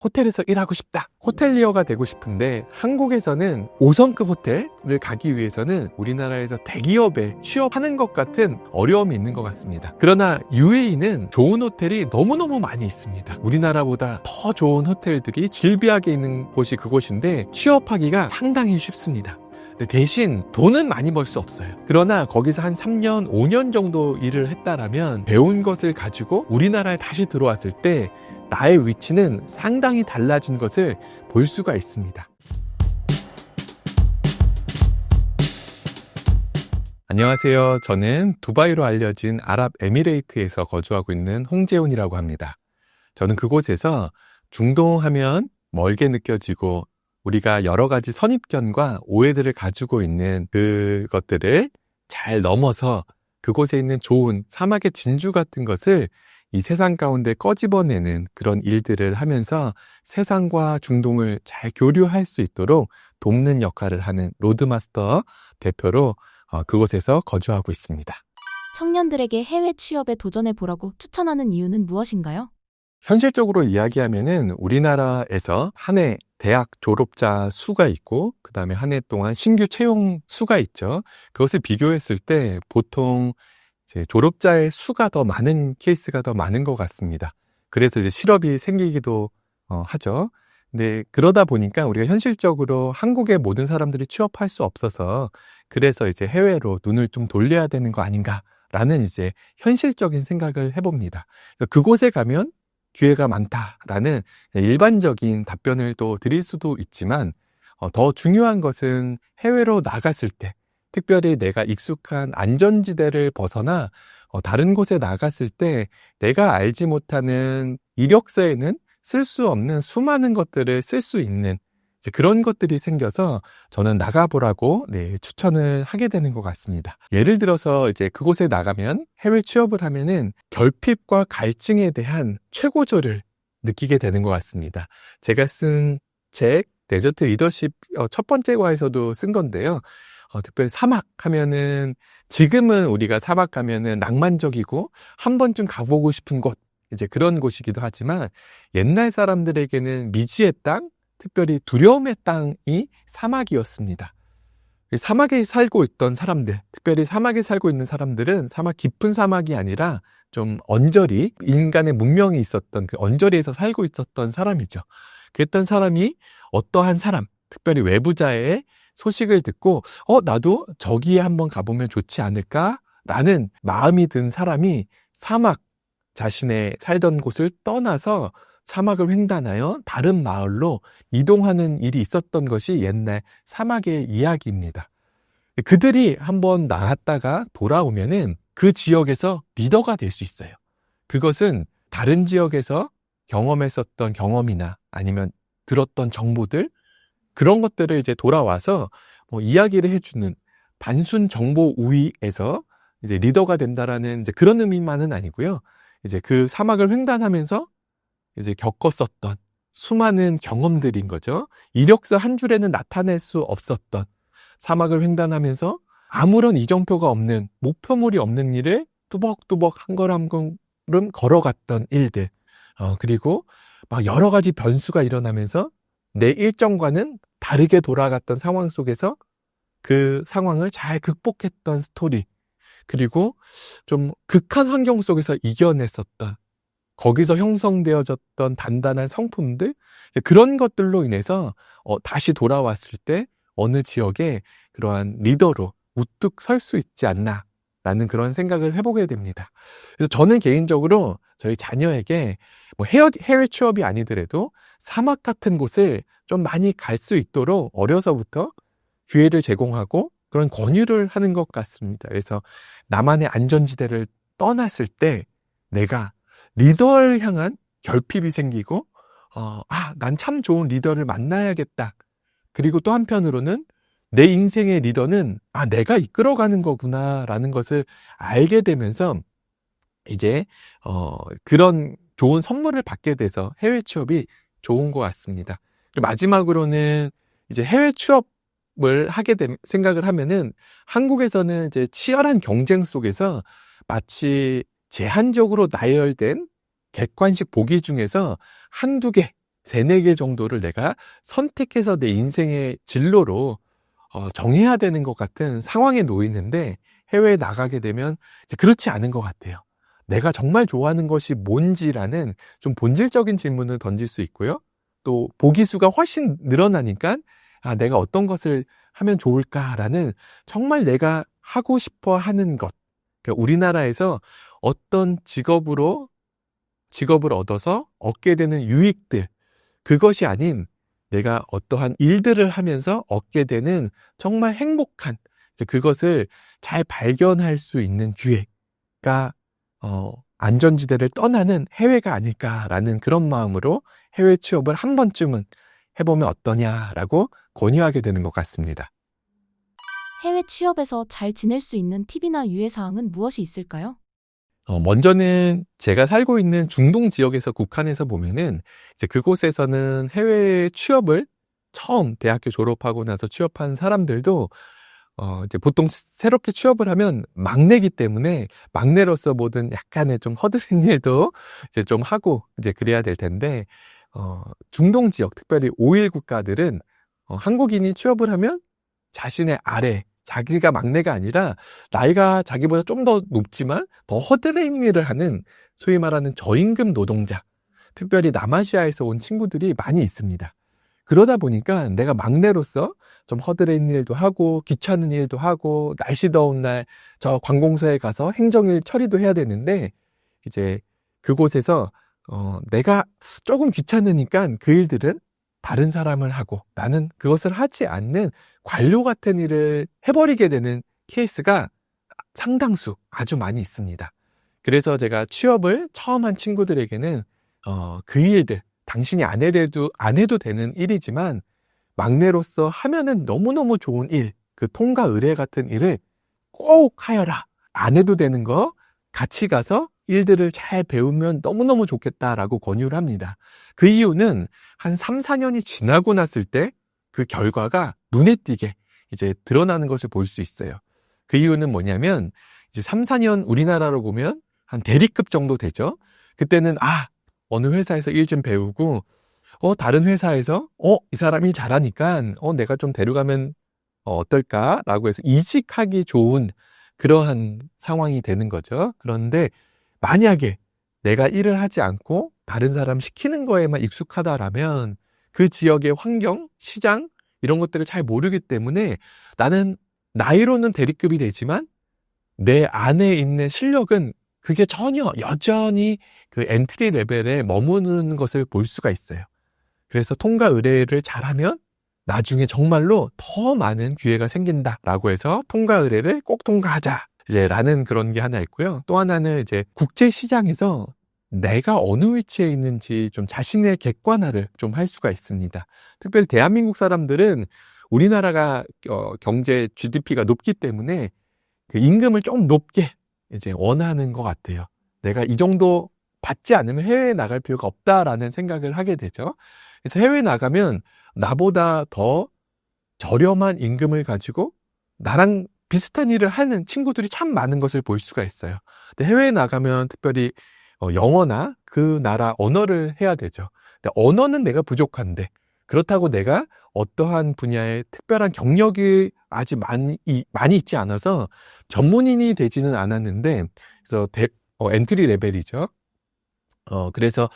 호텔에서 일하고 싶다, 호텔리어가 되고 싶은데 한국에서는 5성급 호텔을 가기 위해서는 우리나라에서 대기업에 취업하는 것 같은 어려움이 있는 것 같습니다. 그러나 UAE는 좋은 호텔이 너무너무 많이 있습니다. 우리나라보다 더 좋은 호텔들이 질비하게 있는 곳이 그곳인데 취업하기가 상당히 쉽습니다. 대신 돈은 많이 벌 수 없어요. 그러나 거기서 한 3년, 5년 정도 일을 했다라면 배운 것을 가지고 우리나라에 다시 들어왔을 때 나의 위치는 상당히 달라진 것을 볼 수가 있습니다. 안녕하세요. 저는 두바이로 알려진 아랍에미레이트에서 거주하고 있는 홍재훈이라고 합니다. 저는 그곳에서 중동하면 멀게 느껴지고 우리가 여러 가지 선입견과 오해들을 가지고 있는 그것들을 잘 넘어서 그곳에 있는 좋은 사막의 진주 같은 것을 이 세상 가운데 꺼집어내는 그런 일들을 하면서 세상과 중동을 잘 교류할 수 있도록 돕는 역할을 하는 로드마스터 대표로 그곳에서 거주하고 있습니다. 청년들에게 해외 취업에 도전해 보라고 추천하는 이유는 무엇인가요? 현실적으로 이야기하면은 우리나라에서 한 해 대학 졸업자 수가 있고 그 다음에 한 해 동안 신규 채용 수가 있죠. 그것을 비교했을 때 보통 이제 졸업자의 수가 더 많은 케이스가 더 많은 것 같습니다. 그래서 이제 실업이 생기기도 하죠. 근데 그러다 보니까 우리가 현실적으로 한국의 모든 사람들이 취업할 수 없어서 그래서 이제 해외로 눈을 좀 돌려야 되는 거 아닌가라는 이제 현실적인 생각을 해봅니다. 그래서 그곳에 가면 기회가 많다라는 일반적인 답변을 또 드릴 수도 있지만 더 중요한 것은 해외로 나갔을 때 특별히 내가 익숙한 안전지대를 벗어나 다른 곳에 나갔을 때 내가 알지 못하는 이력서에는 쓸 수 없는 수많은 것들을 쓸 수 있는 그런 것들이 생겨서 저는 나가보라고 추천을 하게 되는 것 같습니다. 예를 들어서 이제 그곳에 나가면 해외 취업을 하면은 결핍과 갈증에 대한 최고조를 느끼게 되는 것 같습니다. 제가 쓴 책 데저트 리더십 첫 번째 과에서도 쓴 건데요. 특별히 사막 하면은 지금은 우리가 사막 가면은 낭만적이고 한 번쯤 가보고 싶은 곳 이제 그런 곳이기도 하지만 옛날 사람들에게는 미지의 땅, 특별히 두려움의 땅이 사막이었습니다. 사막에 살고 있던 사람들, 특별히 사막에 살고 있는 사람들은 사막 깊은 사막이 아니라 좀 언저리, 인간의 문명이 있었던 그 언저리에서 살고 있었던 사람이죠. 그랬던 사람이 어떠한 사람, 특별히 외부자의 소식을 듣고 나도 저기에 한번 가보면 좋지 않을까라는 마음이 든 사람이 사막, 자신의 살던 곳을 떠나서 사막을 횡단하여 다른 마을로 이동하는 일이 있었던 것이 옛날 사막의 이야기입니다. 그들이 한번 나갔다가 돌아오면은 그 지역에서 리더가 될 수 있어요. 그것은 다른 지역에서 경험했었던 경험이나 아니면 들었던 정보들 그런 것들을 이제 돌아와서 이야기를 해주는 단순 정보 우위에서 이제 리더가 된다라는 이제 그런 의미만은 아니고요. 이제 그 사막을 횡단하면서 이제 겪었었던 수많은 경험들인 거죠. 이력서 한 줄에는 나타낼 수 없었던 사막을 횡단하면서 아무런 이정표가 없는 목표물이 없는 일을 뚜벅뚜벅 한 걸음 한 걸음 걸어갔던 일들 그리고 막 여러 가지 변수가 일어나면서 내 일정과는 다르게 돌아갔던 상황 속에서 그 상황을 잘 극복했던 스토리 그리고 좀 극한 환경 속에서 이겨냈었던 거기서 형성되어졌던 단단한 성품들 그런 것들로 인해서 다시 돌아왔을 때 어느 지역에 그러한 리더로 우뚝 설 수 있지 않나 라는 그런 생각을 해보게 됩니다. 그래서 저는 개인적으로 저희 자녀에게 해외 취업이 아니더라도 사막 같은 곳을 좀 많이 갈 수 있도록 어려서부터 기회를 제공하고 그런 권유를 하는 것 같습니다. 그래서 나만의 안전지대를 떠났을 때 내가 리더를 향한 결핍이 생기고 난 참 좋은 리더를 만나야겠다. 그리고 또 한편으로는 내 인생의 리더는 내가 이끌어가는 거구나 라는 것을 알게 되면서 이제 그런 좋은 선물을 받게 돼서 해외 취업이 좋은 것 같습니다. 그리고 마지막으로는 이제 해외 취업을 하게 된 생각을 하면은 한국에서는 이제 치열한 경쟁 속에서 마치 제한적으로 나열된 객관식 보기 중에서 한두 개 세네 개 정도를 내가 선택해서 내 인생의 진로로 정해야 되는 것 같은 상황에 놓이는데 해외에 나가게 되면 이제 그렇지 않은 것 같아요. 내가 정말 좋아하는 것이 뭔지라는 좀 본질적인 질문을 던질 수 있고요. 또 보기 수가 훨씬 늘어나니까 내가 어떤 것을 하면 좋을까라는 정말 내가 하고 싶어 하는 것. 그러니까 우리나라에서 어떤 직업을 얻어서 얻게 되는 유익들, 그것이 아닌 내가 어떠한 일들을 하면서 얻게 되는 정말 행복한 그것을 잘 발견할 수 있는 기회가 안전지대를 떠나는 해외가 아닐까라는 그런 마음으로 해외 취업을 한 번쯤은 해보면 어떠냐라고 권유하게 되는 것 같습니다. 해외 취업에서 잘 지낼 수 있는 팁이나 유의사항은 무엇이 있을까요? 먼저는 제가 살고 있는 중동 지역에서 국한해서 보면은 이제 그곳에서는 해외 취업을 처음 대학교 졸업하고 나서 취업한 사람들도 이제 보통 새롭게 취업을 하면 막내기 때문에 막내로서 모든 약간의 좀 허드렛 일도 이제 좀 하고 이제 그래야 될 텐데, 중동 지역, 특별히 오일 국가들은 한국인이 취업을 하면 자신의 아래, 자기가 막내가 아니라 나이가 자기보다 좀 더 높지만 더 허드렛 일을 하는 소위 말하는 저임금 노동자, 특별히 남아시아에서 온 친구들이 많이 있습니다. 그러다 보니까 내가 막내로서 좀 허드렛 일도 하고 귀찮은 일도 하고 날씨 더운 날 저 관공서에 가서 행정일 처리도 해야 되는데, 이제 그곳에서 내가 조금 귀찮으니까 그 일들은 다른 사람을 하고 나는 그것을 하지 않는 관료 같은 일을 해버리게 되는 케이스가 상당수 아주 많이 있습니다. 그래서 제가 취업을 처음 한 친구들에게는 그 일들, 당신이 안 해도 되는 일이지만 막내로서 하면은 너무너무 좋은 일, 그 통과 의뢰 같은 일을 꼭 하여라. 안 해도 되는 거 같이 가서 일들을 잘 배우면 너무너무 좋겠다라고 권유를 합니다. 그 이유는 한 3, 4년이 지나고 났을 때 그 결과가 눈에 띄게 이제 드러나는 것을 볼 수 있어요. 그 이유는 뭐냐면 이제 3, 4년 우리나라로 보면 한 대리급 정도 되죠. 그때는 어느 회사에서 일 좀 배우고 다른 회사에서 이 사람 일 잘하니까 내가 좀 데려가면 어떨까라고 해서 이직하기 좋은 그러한 상황이 되는 거죠. 그런데 만약에 내가 일을 하지 않고 다른 사람 시키는 거에만 익숙하다라면 그 지역의 환경, 시장 이런 것들을 잘 모르기 때문에 나는 나이로는 대리급이 되지만 내 안에 있는 실력은 그게 전혀 여전히 그 엔트리 레벨에 머무는 것을 볼 수가 있어요. 그래서 통과 의뢰를 잘하면 나중에 정말로 더 많은 기회가 생긴다라고 해서 통과 의뢰를 꼭 통과하자 라는 그런 게 하나 있고요. 또 하나는 이제 국제 시장에서 내가 어느 위치에 있는지 좀 자신의 객관화를 좀 할 수가 있습니다. 특별히 대한민국 사람들은 우리나라가 경제 GDP가 높기 때문에 그 임금을 좀 높게 이제 원하는 것 같아요. 내가 이 정도 받지 않으면 해외에 나갈 필요가 없다라는 생각을 하게 되죠. 그래서 해외에 나가면 나보다 더 저렴한 임금을 가지고 나랑 비슷한 일을 하는 친구들이 참 많은 것을 볼 수가 있어요. 근데 해외에 나가면 특별히 영어나 그 나라 언어를 해야 되죠. 근데 언어는 내가 부족한데 그렇다고 내가 어떠한 분야에 특별한 경력이 아직 많이 있지 않아서 전문인이 되지는 않았는데, 그래서 엔트리 레벨이죠. 그래서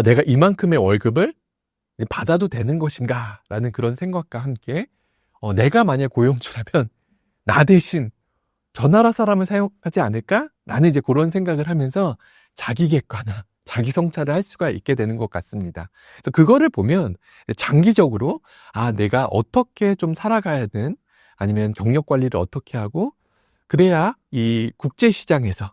내가 이만큼의 월급을 받아도 되는 것인가 라는 그런 생각과 함께 내가 만약 고용주라면 나 대신 저 나라 사람을 사용하지 않을까? 라는 이제 그런 생각을 하면서 자기 객관화, 자기 성찰을 할 수가 있게 되는 것 같습니다. 그래서 그거를 보면 장기적으로 내가 어떻게 좀 살아가야든, 아니면 경력 관리를 어떻게 하고 그래야 이 국제 시장에서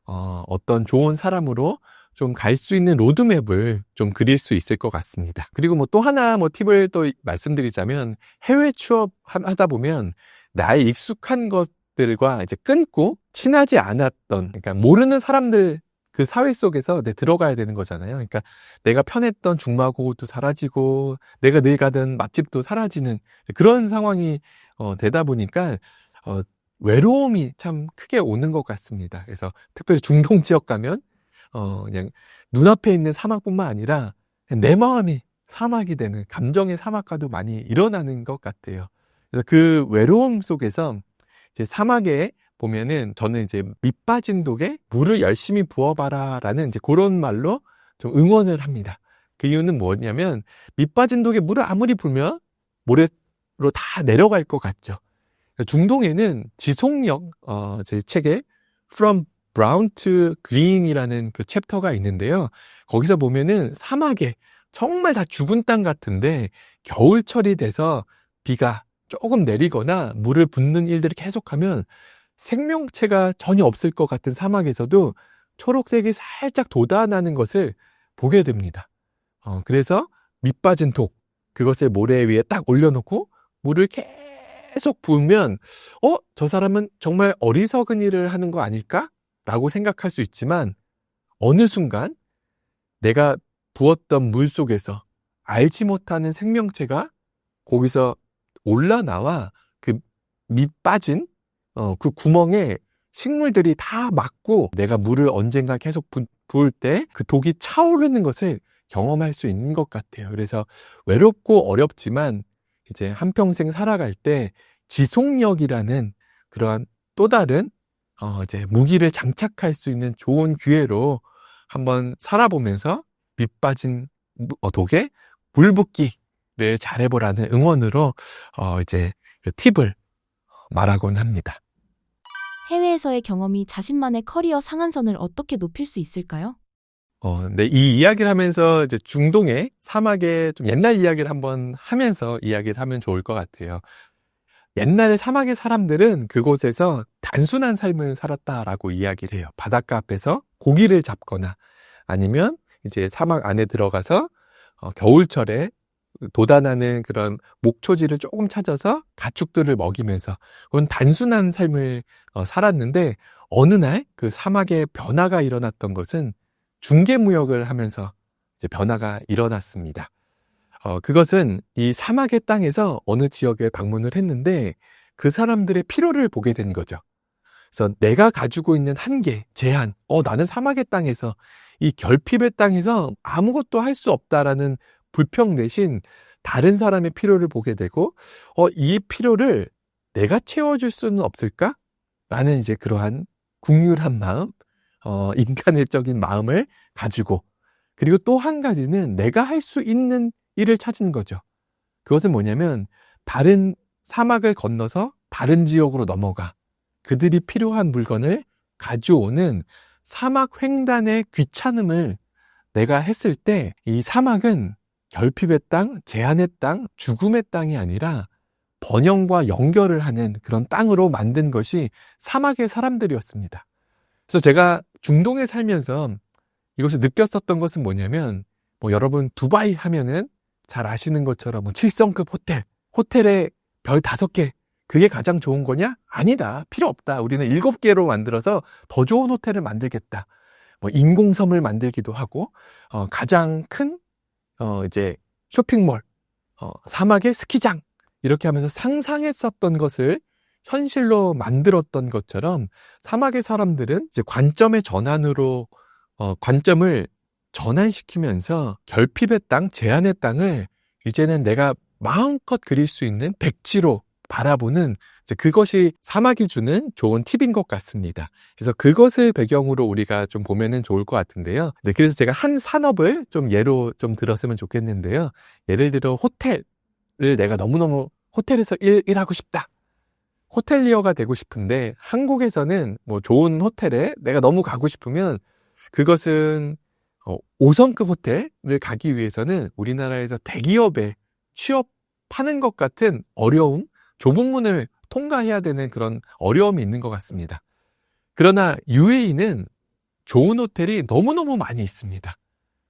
어떤 좋은 사람으로 좀 갈 수 있는 로드맵을 좀 그릴 수 있을 것 같습니다. 그리고 뭐 또 하나 팁을 또 말씀드리자면, 해외 취업 하다 보면 나의 익숙한 것들과 이제 끊고 친하지 않았던, 그러니까 모르는 사람들 그 사회 속에서 들어가야 되는 거잖아요. 그러니까 내가 편했던 중마고도 사라지고 내가 늘 가던 맛집도 사라지는 그런 상황이 되다 보니까 외로움이 참 크게 오는 것 같습니다. 그래서 특별히 중동 지역 가면 그냥 눈앞에 있는 사막뿐만 아니라 내 마음이 사막이 되는, 감정의 사막화도 많이 일어나는 것 같아요. 그래서 그 외로움 속에서 이제 사막에 보면은 저는 이제 밑 빠진 독에 물을 열심히 부어봐라 라는 이제 그런 말로 좀 응원을 합니다. 그 이유는 뭐냐면 밑 빠진 독에 물을 아무리 부으면 모래로 다 내려갈 것 같죠. 중동에는 지속력, 제 책에 From Brown to Green이라는 그 챕터가 있는데요. 거기서 보면은 사막에 정말 다 죽은 땅 같은데 겨울철이 돼서 비가 조금 내리거나 물을 붓는 일들을 계속하면 생명체가 전혀 없을 것 같은 사막에서도 초록색이 살짝 돋아나는 것을 보게 됩니다. 그래서 밑 빠진 독, 그것을 모래 위에 딱 올려놓고 물을 계속 부으면 저 사람은 정말 어리석은 일을 하는 거 아닐까? 라고 생각할 수 있지만 어느 순간 내가 부었던 물 속에서 알지 못하는 생명체가 거기서 올라나와 그 밑 빠진 그 구멍에 식물들이 다 막고 내가 물을 언젠가 계속 부을 때 그 독이 차오르는 것을 경험할 수 있는 것 같아요. 그래서 외롭고 어렵지만 이제 한평생 살아갈 때 지속력이라는 그러한 또 다른 이제 무기를 장착할 수 있는 좋은 기회로 한번 살아보면서 밑 빠진 독에 물 붓기를 잘해보라는 응원으로 이제 그 팁을 말하곤 합니다. 해외에서의 경험이 자신만의 커리어 상한선을 어떻게 높일 수 있을까요? 네, 이 이야기를 하면서 이제 중동의 사막의 좀 옛날 이야기를 한번 하면서 이야기를 하면 좋을 것 같아요. 옛날에 사막의 사람들은 그곳에서 단순한 삶을 살았다라고 이야기를 해요. 바닷가 앞에서 고기를 잡거나 아니면 이제 사막 안에 들어가서 겨울철에 돋아나는 그런 목초지를 조금 찾아서 가축들을 먹이면서 그런 단순한 삶을 살았는데 어느 날 그 사막에 변화가 일어났던 것은 중개무역을 하면서 이제 변화가 일어났습니다. 그것은 이 사막의 땅에서 어느 지역에 방문을 했는데 그 사람들의 필요를 보게 된 거죠. 그래서 내가 가지고 있는 한계, 제한, 나는 사막의 땅에서 이 결핍의 땅에서 아무것도 할 수 없다라는 불평 대신 다른 사람의 필요를 보게 되고, 이 필요를 내가 채워줄 수는 없을까? 라는 이제 그러한 국률한 마음, 인간적인 마음을 가지고, 그리고 또 한 가지는 내가 할 수 있는 일을 찾은 거죠. 그것은 뭐냐면 다른 사막을 건너서 다른 지역으로 넘어가 그들이 필요한 물건을 가져오는 사막 횡단의 귀찮음을 내가 했을 때 이 사막은 결핍의 땅, 제한의 땅, 죽음의 땅이 아니라 번영과 연결을 하는 그런 땅으로 만든 것이 사막의 사람들이었습니다. 그래서 제가 중동에 살면서 이것을 느꼈었던 것은 뭐냐면 여러분 두바이 하면은 잘 아시는 것처럼 7성급 호텔에 별 5개 그게 가장 좋은 거냐? 아니다. 필요 없다. 우리는 7개로 만들어서 더 좋은 호텔을 만들겠다. 인공섬을 만들기도 하고 가장 큰 이제 쇼핑몰, 사막의 스키장 이렇게 하면서 상상했었던 것을 현실로 만들었던 것처럼 사막의 사람들은 이제 관점의 전환으로 관점을 전환시키면서 결핍의 땅, 제한의 땅을 이제는 내가 마음껏 그릴 수 있는 백지로 바라보는 이제 그것이 사막이 주는 좋은 팁인 것 같습니다. 그래서 그것을 배경으로 우리가 좀 보면은 좋을 것 같은데요. 네, 그래서 제가 한 산업을 좀 예로 좀 들었으면 좋겠는데요. 예를 들어 호텔을 내가 너무너무 호텔에서 일하고 싶다. 호텔리어가 되고 싶은데 한국에서는 좋은 호텔에 내가 너무 가고 싶으면 그것은 5성급 호텔을 가기 위해서는 우리나라에서 대기업에 취업하는 것 같은 어려움, 좁은 문을 통과해야 되는 그런 어려움이 있는 것 같습니다. 그러나 UAE는 좋은 호텔이 너무너무 많이 있습니다.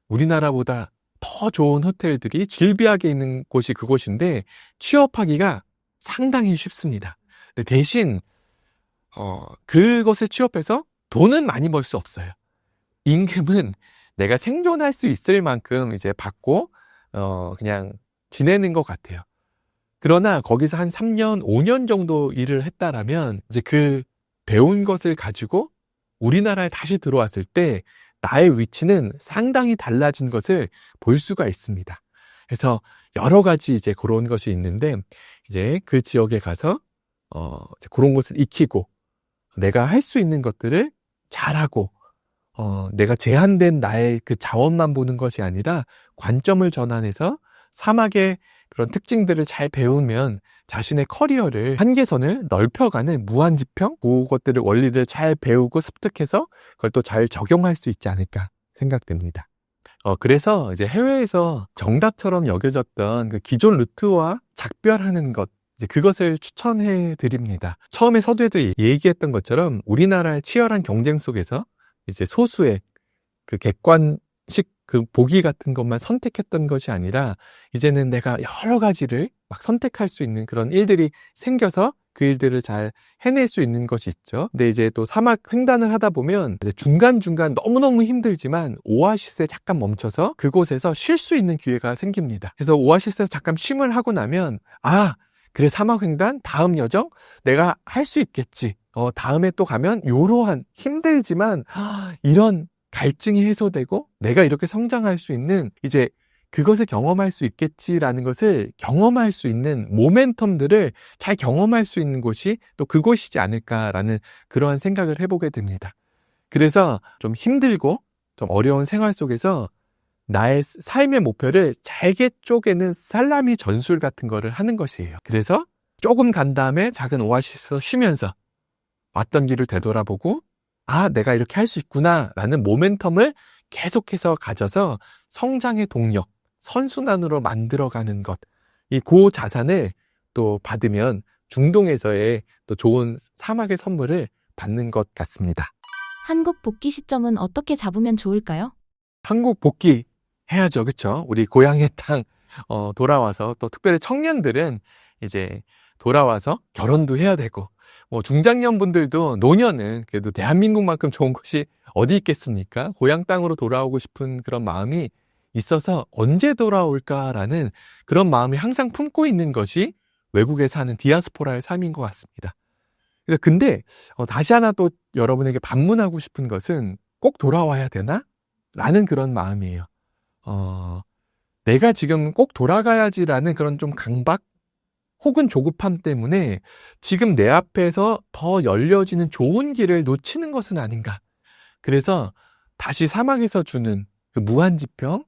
우리나라보다 더 좋은 호텔들이 질비하게 있는 곳이 그곳인데 취업하기가 상당히 쉽습니다. 근데 대신 그곳에 취업해서 돈은 많이 벌 수 없어요. 임금은 내가 생존할 수 있을 만큼 이제 받고 그냥 지내는 것 같아요. 그러나 거기서 한 3년, 5년 정도 일을 했다라면 이제 그 배운 것을 가지고 우리나라에 다시 들어왔을 때 나의 위치는 상당히 달라진 것을 볼 수가 있습니다. 그래서 여러 가지 이제 그런 것이 있는데, 이제 그 지역에 가서, 이제 그런 것을 익히고, 내가 할 수 있는 것들을 잘하고, 내가 제한된 나의 그 자원만 보는 것이 아니라 관점을 전환해서 사막의 그런 특징들을 잘 배우면 자신의 커리어를 한계선을 넓혀가는 무한지평, 그것들을 원리를 잘 배우고 습득해서 그걸 또 잘 적용할 수 있지 않을까 생각됩니다. 그래서 이제 해외에서 정답처럼 여겨졌던 그 기존 루트와 작별하는 것, 이제 그것을 추천해 드립니다. 처음에 서두에도 얘기했던 것처럼 우리나라의 치열한 경쟁 속에서 이제 소수의 그 객관식 그 보기 같은 것만 선택했던 것이 아니라 이제는 내가 여러 가지를 막 선택할 수 있는 그런 일들이 생겨서 그 일들을 잘 해낼 수 있는 것이 있죠. 근데 이제 또 사막 횡단을 하다 보면 이제 중간중간 너무너무 힘들지만 오아시스에 잠깐 멈춰서 그곳에서 쉴 수 있는 기회가 생깁니다. 그래서 오아시스에서 잠깐 쉼을 하고 나면 그래, 사막 횡단 다음 여정 내가 할 수 있겠지. 다음에 또 가면 요러한 힘들지만 이런 갈증이 해소되고 내가 이렇게 성장할 수 있는 이제 그것을 경험할 수 있겠지라는 것을 경험할 수 있는 모멘텀들을 잘 경험할 수 있는 곳이 또 그곳이지 않을까라는 그러한 생각을 해보게 됩니다. 그래서 좀 힘들고 좀 어려운 생활 속에서 나의 삶의 목표를 잘게 쪼개는 살라미 전술 같은 거를 하는 것이에요. 그래서 조금 간 다음에 작은 오아시스에서 쉬면서 왔던 길을 되돌아보고 내가 이렇게 할 수 있구나 라는 모멘텀을 계속해서 가져서 성장의 동력, 선순환으로 만들어가는 것, 이 고자산을 또 받으면 중동에서의 또 좋은 사막의 선물을 받는 것 같습니다. 한국 복귀 시점은 어떻게 잡으면 좋을까요? 한국 복귀 해야죠. 그렇죠? 우리 고향의 땅 돌아와서 또 특별히 청년들은 이제 돌아와서 결혼도 해야 되고 뭐 중장년 분들도 노년은 그래도 대한민국만큼 좋은 곳이 어디 있겠습니까? 고향 땅으로 돌아오고 싶은 그런 마음이 있어서 언제 돌아올까라는 그런 마음이 항상 품고 있는 것이 외국에 사는 디아스포라의 삶인 것 같습니다. 근데 다시 하나 또 여러분에게 반문하고 싶은 것은 꼭 돌아와야 되나? 라는 그런 마음이에요. 내가 지금 꼭 돌아가야지라는 그런 좀 강박 혹은 조급함 때문에 지금 내 앞에서 더 열려지는 좋은 길을 놓치는 것은 아닌가. 그래서 다시 사막에서 주는 그 무한지평,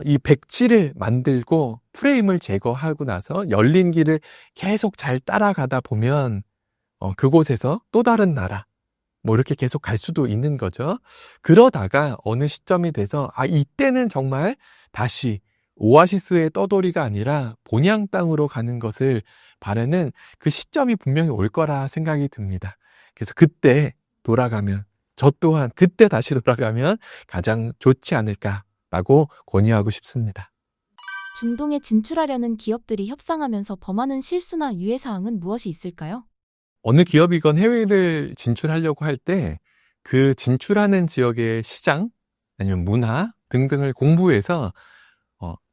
이 백지를 만들고 프레임을 제거하고 나서 열린 길을 계속 잘 따라가다 보면 그곳에서 또 다른 나라, 뭐 이렇게 계속 갈 수도 있는 거죠. 그러다가 어느 시점이 돼서 이때는 정말 다시 오아시스의 떠돌이가 아니라 본향 땅으로 가는 것을 바라는 그 시점이 분명히 올 거라 생각이 듭니다. 그래서 그때 돌아가면, 저 또한 그때 다시 돌아가면 가장 좋지 않을까라고 권유하고 싶습니다. 중동에 진출하려는 기업들이 협상하면서 범하는 실수나 유의사항은 무엇이 있을까요? 어느 기업이건 해외를 진출하려고 할 때 그 진출하는 지역의 시장 아니면 문화 등등을 공부해서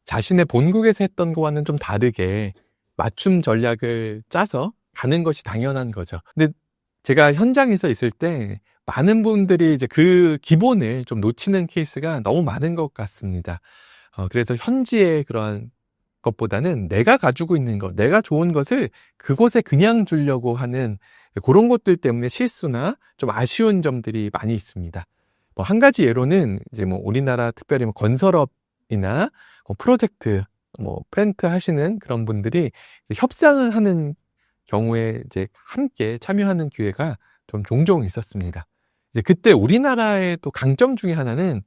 자신의 본국에서 했던 거와는 좀 다르게 맞춤 전략을 짜서 가는 것이 당연한 거죠. 근데 제가 현장에서 있을 때 많은 분들이 이제 그 기본을 좀 놓치는 케이스가 너무 많은 것 같습니다. 그래서 현지의 그런 것보다는 내가 가지고 있는 것, 내가 좋은 것을 그곳에 그냥 주려고 하는 그런 것들 때문에 실수나 좀 아쉬운 점들이 많이 있습니다. 뭐 한 가지 예로는 이제 뭐 우리나라 특별히 뭐 건설업이나 프로젝트, 뭐 플랜트 하시는 그런 분들이 이제 협상을 하는 경우에 이제 함께 참여하는 기회가 좀 종종 있었습니다. 이제 그때 우리나라의 또 강점 중에 하나는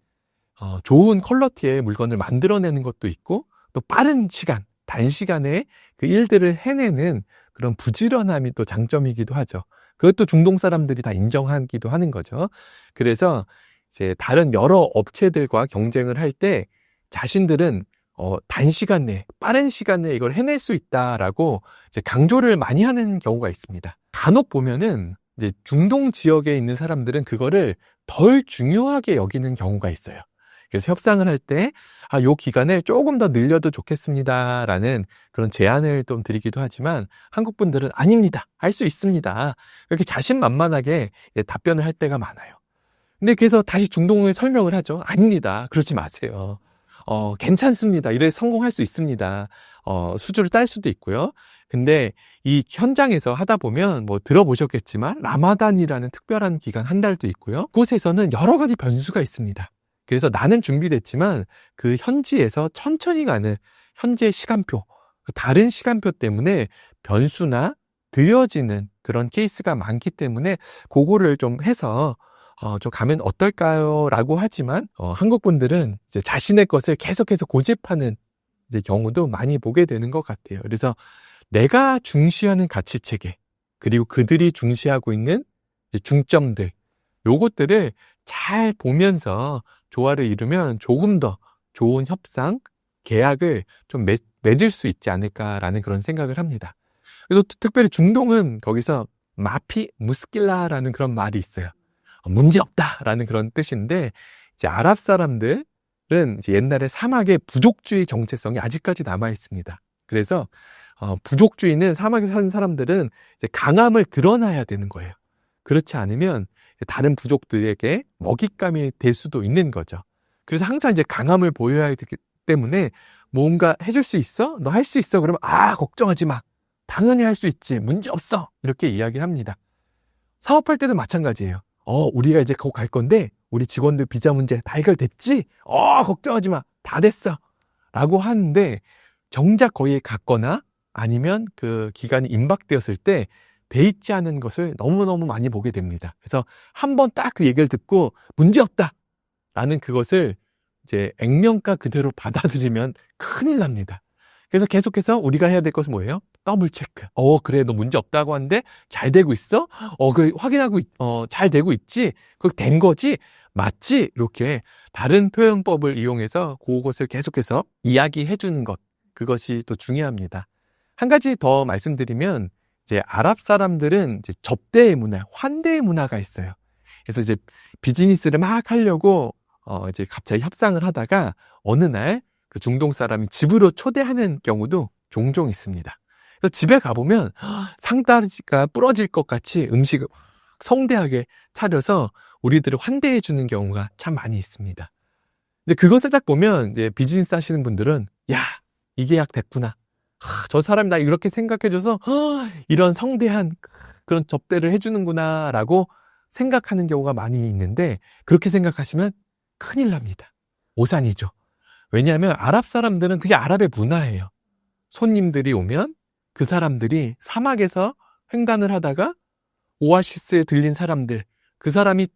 좋은 퀄리티의 물건을 만들어내는 것도 있고 또 빠른 시간, 단시간에 그 일들을 해내는 그런 부지런함이 또 장점이기도 하죠. 그것도 중동 사람들이 다 인정하기도 하는 거죠. 그래서 이제 다른 여러 업체들과 경쟁을 할 때 자신들은 단시간 내에, 빠른 시간 내에 이걸 해낼 수 있다라고 이제 강조를 많이 하는 경우가 있습니다. 간혹 보면은 이제 중동 지역에 있는 사람들은 그거를 덜 중요하게 여기는 경우가 있어요. 그래서 협상을 할 때, 요 기간을 조금 더 늘려도 좋겠습니다. 라는 그런 제안을 좀 드리기도 하지만, 한국 분들은 아닙니다. 할 수 있습니다. 이렇게 자신만만하게 답변을 할 때가 많아요. 근데 그래서 다시 중동을 설명을 하죠. 아닙니다. 그러지 마세요. 괜찮습니다. 이래 성공할 수 있습니다. 수주를 딸 수도 있고요. 근데 이 현장에서 하다 보면 뭐 들어보셨겠지만 라마단이라는 특별한 기간 한 달도 있고요. 그곳에서는 여러 가지 변수가 있습니다. 그래서 나는 준비됐지만 그 현지에서 천천히 가는 현지의 시간표, 다른 시간표 때문에 변수나 느려지는 그런 케이스가 많기 때문에 그거를 좀 해서 좀 가면 어떨까요? 라고 하지만 한국 분들은 이제 자신의 것을 계속해서 고집하는 이제 경우도 많이 보게 되는 것 같아요. 그래서 내가 중시하는 가치 체계, 그리고 그들이 중시하고 있는 이제 중점들, 요것들을 잘 보면서 조화를 이루면 조금 더 좋은 협상, 계약을 좀 맺을 수 있지 않을까라는 그런 생각을 합니다. 그래서 특별히 중동은 거기서 마피 무스킬라라는 그런 말이 있어요. 문제없다라는 그런 뜻인데, 이제 아랍 사람들은 이제 옛날에 사막의 부족주의 정체성이 아직까지 남아 있습니다. 그래서 부족주의는 사막에 사는 사람들은 이제 강함을 드러나야 되는 거예요. 그렇지 않으면 다른 부족들에게 먹잇감이 될 수도 있는 거죠. 그래서 항상 이제 강함을 보여야 되기 때문에 뭔가 해줄 수 있어? 너 할 수 있어? 그러면 걱정하지 마. 당연히 할 수 있지. 문제 없어. 이렇게 이야기를 합니다. 사업할 때도 마찬가지예요. 우리가 이제 거기 갈 건데 우리 직원들 비자 문제 다 해결됐지? 걱정하지 마. 다 됐어. 라고 하는데 정작 거기에 갔거나 아니면 그 기간이 임박되었을 때 돼 있지 않은 것을 너무너무 많이 보게 됩니다. 그래서 한번 딱 그 얘기를 듣고 문제없다 라는 그것을 이제 액면가 그대로 받아들이면 큰일 납니다. 그래서 계속해서 우리가 해야 될 것은 뭐예요? 더블 체크. 그래, 너 문제 없다고 하는데 잘 되고 있어? 그 확인하고 잘 되고 있지? 그거 된 거지? 맞지? 이렇게 다른 표현법을 이용해서 그것을 계속해서 이야기해 주는 것, 그것이 또 중요합니다. 한 가지 더 말씀드리면 이제 아랍 사람들은 이제 접대의 문화, 환대의 문화가 있어요. 그래서 이제 비즈니스를 막 하려고 이제 갑자기 협상을 하다가 어느 날 그 중동 사람이 집으로 초대하는 경우도 종종 있습니다. 그래서 집에 가보면 상다리가 부러질 것 같이 음식을 성대하게 차려서 우리들을 환대해 주는 경우가 참 많이 있습니다. 근데 그것을 딱 보면 이제 비즈니스 하시는 분들은 야, 이 계약 됐구나. 저 사람이 나 이렇게 생각해줘서 이런 성대한 그런 접대를 해주는구나 라고 생각하는 경우가 많이 있는데, 그렇게 생각하시면 큰일 납니다. 오산이죠. 왜냐하면 아랍 사람들은 그게 아랍의 문화예요. 손님들이 오면 그 사람들이 사막에서 횡단을 하다가 오아시스에 들린 사람들, 그 사람이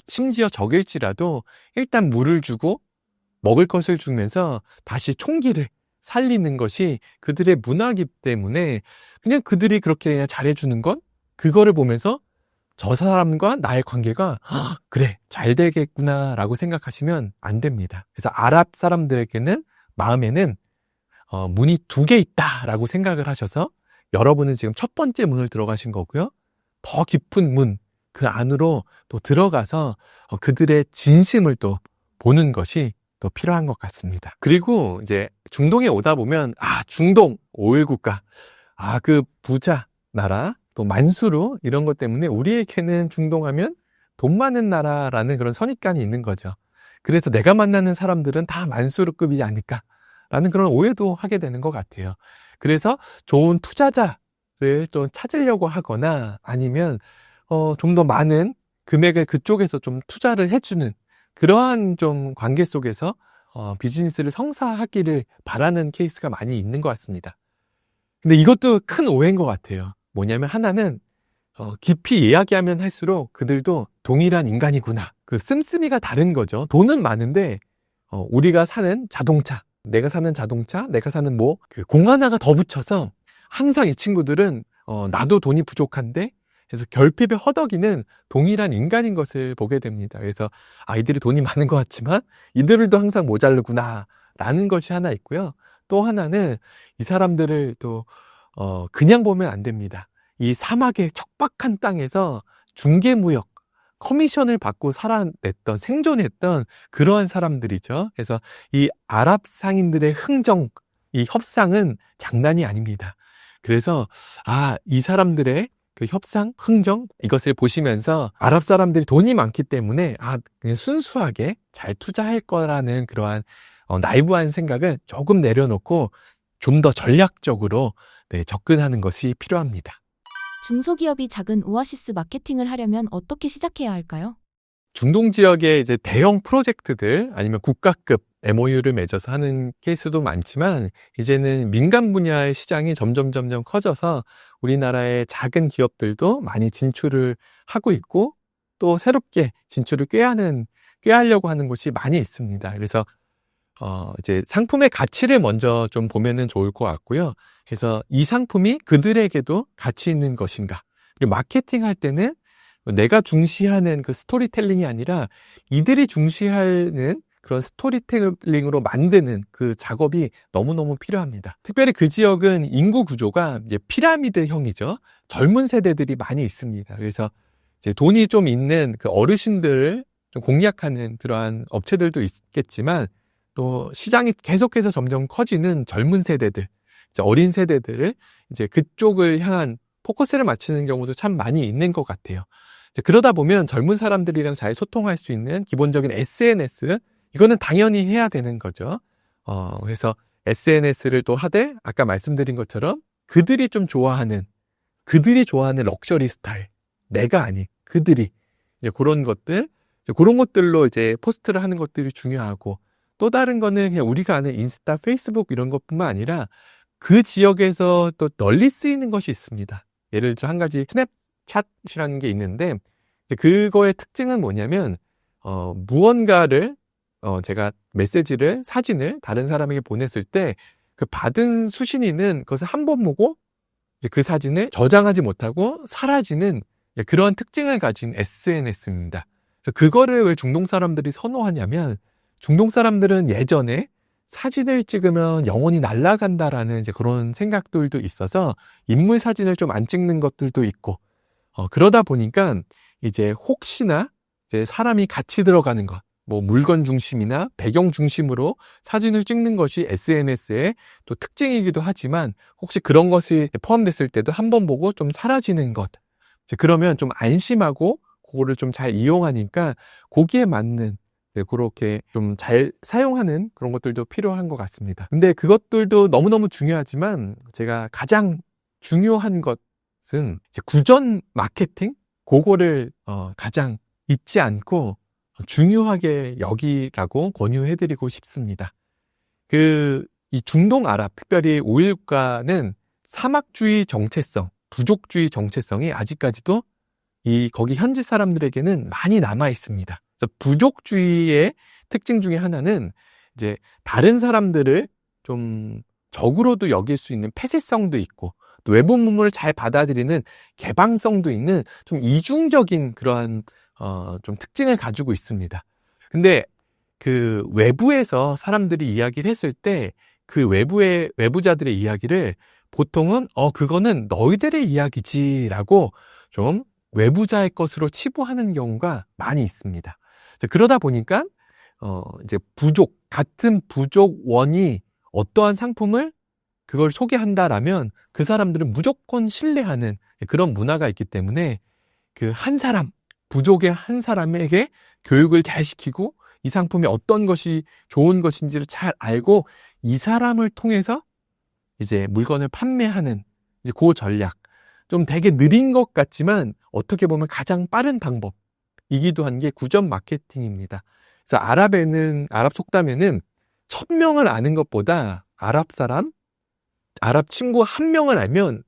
심지어 적일지라도 일단 물을 주고 먹을 것을 주면서 다시 총기를 살리는 것이 그들의 문화이기 때문에 그냥 그들이 그렇게 그냥 잘해주는 건, 그거를 보면서 저 사람과 나의 관계가 그래, 잘 되겠구나 라고 생각하시면 안 됩니다. 그래서 아랍 사람들에게는 마음에는 문이 2개 있다 라고 생각을 하셔서 여러분은 지금 첫 번째 문을 들어가신 거고요. 더 깊은 문, 그 안으로 또 들어가서 그들의 진심을 또 보는 것이 또 필요한 것 같습니다. 그리고 이제 중동에 오다 보면 중동 오일 국가, 그 부자 나라, 또 만수르 이런 것 때문에 우리에게는 중동하면 돈 많은 나라라는 그런 선입관이 있는 거죠. 그래서 내가 만나는 사람들은 다 만수르급이지 않을까라는 그런 오해도 하게 되는 것 같아요. 그래서 좋은 투자자를 좀 찾으려고 하거나 아니면 좀 더 많은 금액을 그쪽에서 좀 투자를 해주는 그러한 좀 관계 속에서 비즈니스를 성사하기를 바라는 케이스가 많이 있는 것 같습니다. 근데 이것도 큰 오해인 것 같아요. 뭐냐면 하나는 깊이 이야기하면 할수록 그들도 동일한 인간이구나. 그 씀씀이가 다른 거죠. 돈은 많은데 우리가 사는 자동차, 내가 사는 자동차, 내가 사는 그 공 하나가 더 붙여서 항상 이 친구들은 나도 돈이 부족한데, 그래서 결핍의 허덕이는 동일한 인간인 것을 보게 됩니다. 그래서 이들이 돈이 많은 것 같지만 이들도 항상 모자르구나 라는 것이 하나 있고요. 또 하나는 이 사람들을 또 그냥 보면 안 됩니다. 이 사막의 척박한 땅에서 중개무역, 커미션을 받고 살아냈던, 생존했던 그러한 사람들이죠. 그래서 이 아랍 상인들의 흥정, 이 협상은 장난이 아닙니다. 그래서 이 사람들의 그 협상, 흥정, 이것을 보시면서 아랍 사람들이 돈이 많기 때문에 그냥 순수하게 잘 투자할 거라는 그러한 나이브한 생각은 조금 내려놓고 좀 더 전략적으로 접근하는 것이 필요합니다. 중소기업이 작은 오아시스 마케팅을 하려면 어떻게 시작해야 할까요? 중동 지역의 이제 대형 프로젝트들 아니면 국가급 MOU를 맺어서 하는 케이스도 많지만 이제는 민간 분야의 시장이 점점 커져서 우리나라의 작은 기업들도 많이 진출을 하고 있고 또 새롭게 진출을 꾀하려고 하는 곳이 많이 있습니다. 그래서 이제 상품의 가치를 먼저 좀 보면은 좋을 것 같고요. 그래서 이 상품이 그들에게도 가치 있는 것인가. 그리고 마케팅 할 때는 내가 중시하는 그 스토리텔링이 아니라 이들이 중시하는 그런 스토리텔링으로 만드는 그 작업이 너무너무 필요합니다. 특별히 그 지역은 인구 구조가 이제 피라미드형이죠. 젊은 세대들이 많이 있습니다. 그래서 이제 돈이 좀 있는 그 어르신들을 좀 공략하는 그러한 업체들도 있겠지만 또 시장이 계속해서 점점 커지는 젊은 세대들, 이제 어린 세대들을 이제 그쪽을 향한 포커스를 맞추는 경우도 참 많이 있는 것 같아요. 그러다 보면 젊은 사람들이랑 잘 소통할 수 있는 기본적인 SNS, 이거는 당연히 해야 되는 거죠. 그래서 SNS를 또 하되, 아까 말씀드린 것처럼 그들이 좋아하는 럭셔리 스타일, 내가 아닌 그들이, 이제 그런 것들로 이제 포스트를 하는 것들이 중요하고, 또 다른 거는 그냥 우리가 아는 인스타, 페이스북 이런 것뿐만 아니라 그 지역에서 또 널리 쓰이는 것이 있습니다. 예를 들어 한 가지 스냅챗이라는 게 있는데, 그거의 특징은 뭐냐면 무언가를 제가 메시지를, 사진을 다른 사람에게 보냈을 때 그 받은 수신인은 그것을 한 번 보고 이제 그 사진을 저장하지 못하고 사라지는 그런 특징을 가진 SNS입니다. 그거를 왜 중동 사람들이 선호하냐면, 중동 사람들은 예전에 사진을 찍으면 영혼이 날아간다라는 이제 그런 생각들도 있어서 인물 사진을 좀 안 찍는 것들도 있고, 그러다 보니까 이제 혹시나 이제 사람이 같이 들어가는 것, 뭐 물건 중심이나 배경 중심으로 사진을 찍는 것이 SNS의 또 특징이기도 하지만, 혹시 그런 것이 포함됐을 때도 한번 보고 좀 사라지는 것, 그러면 좀 안심하고 그거를 좀 잘 이용하니까 거기에 맞는 그렇게 좀 잘 사용하는 그런 것들도 필요한 것 같습니다. 근데 그것들도 너무너무 중요하지만 제가 가장 중요한 것은 이제 구전 마케팅? 그거를 가장 잊지 않고 중요하게 여기라고 권유해드리고 싶습니다. 이 중동 아랍, 특별히 오일 국가는 사막주의 정체성, 부족주의 정체성이 아직까지도 거기 현지 사람들에게는 많이 남아 있습니다. 그래서 부족주의의 특징 중에 하나는 이제 다른 사람들을 좀 적으로도 여길 수 있는 폐쇄성도 있고, 또 외부 문물을 잘 받아들이는 개방성도 있는 좀 이중적인 그러한 좀 특징을 가지고 있습니다. 근데 그 외부에서 사람들이 이야기를 했을 때 그 외부자들의 이야기를 보통은 그거는 너희들의 이야기지라고 좀 외부자의 것으로 치부하는 경우가 많이 있습니다. 그러다 보니까 이제 같은 부족원이 어떠한 상품을 그걸 소개한다라면 그 사람들은 무조건 신뢰하는 그런 문화가 있기 때문에 그 부족의 한 사람에게 교육을 잘 시키고 이 상품이 어떤 것이 좋은 것인지를 잘 알고 이 사람을 통해서 이제 물건을 판매하는 이제 그 전략. 좀 되게 느린 것 같지만 어떻게 보면 가장 빠른 방법이기도 한 게 구전 마케팅입니다. 그래서 아랍 속담에는 1000명을 아는 것보다 아랍 친구 1명을 알면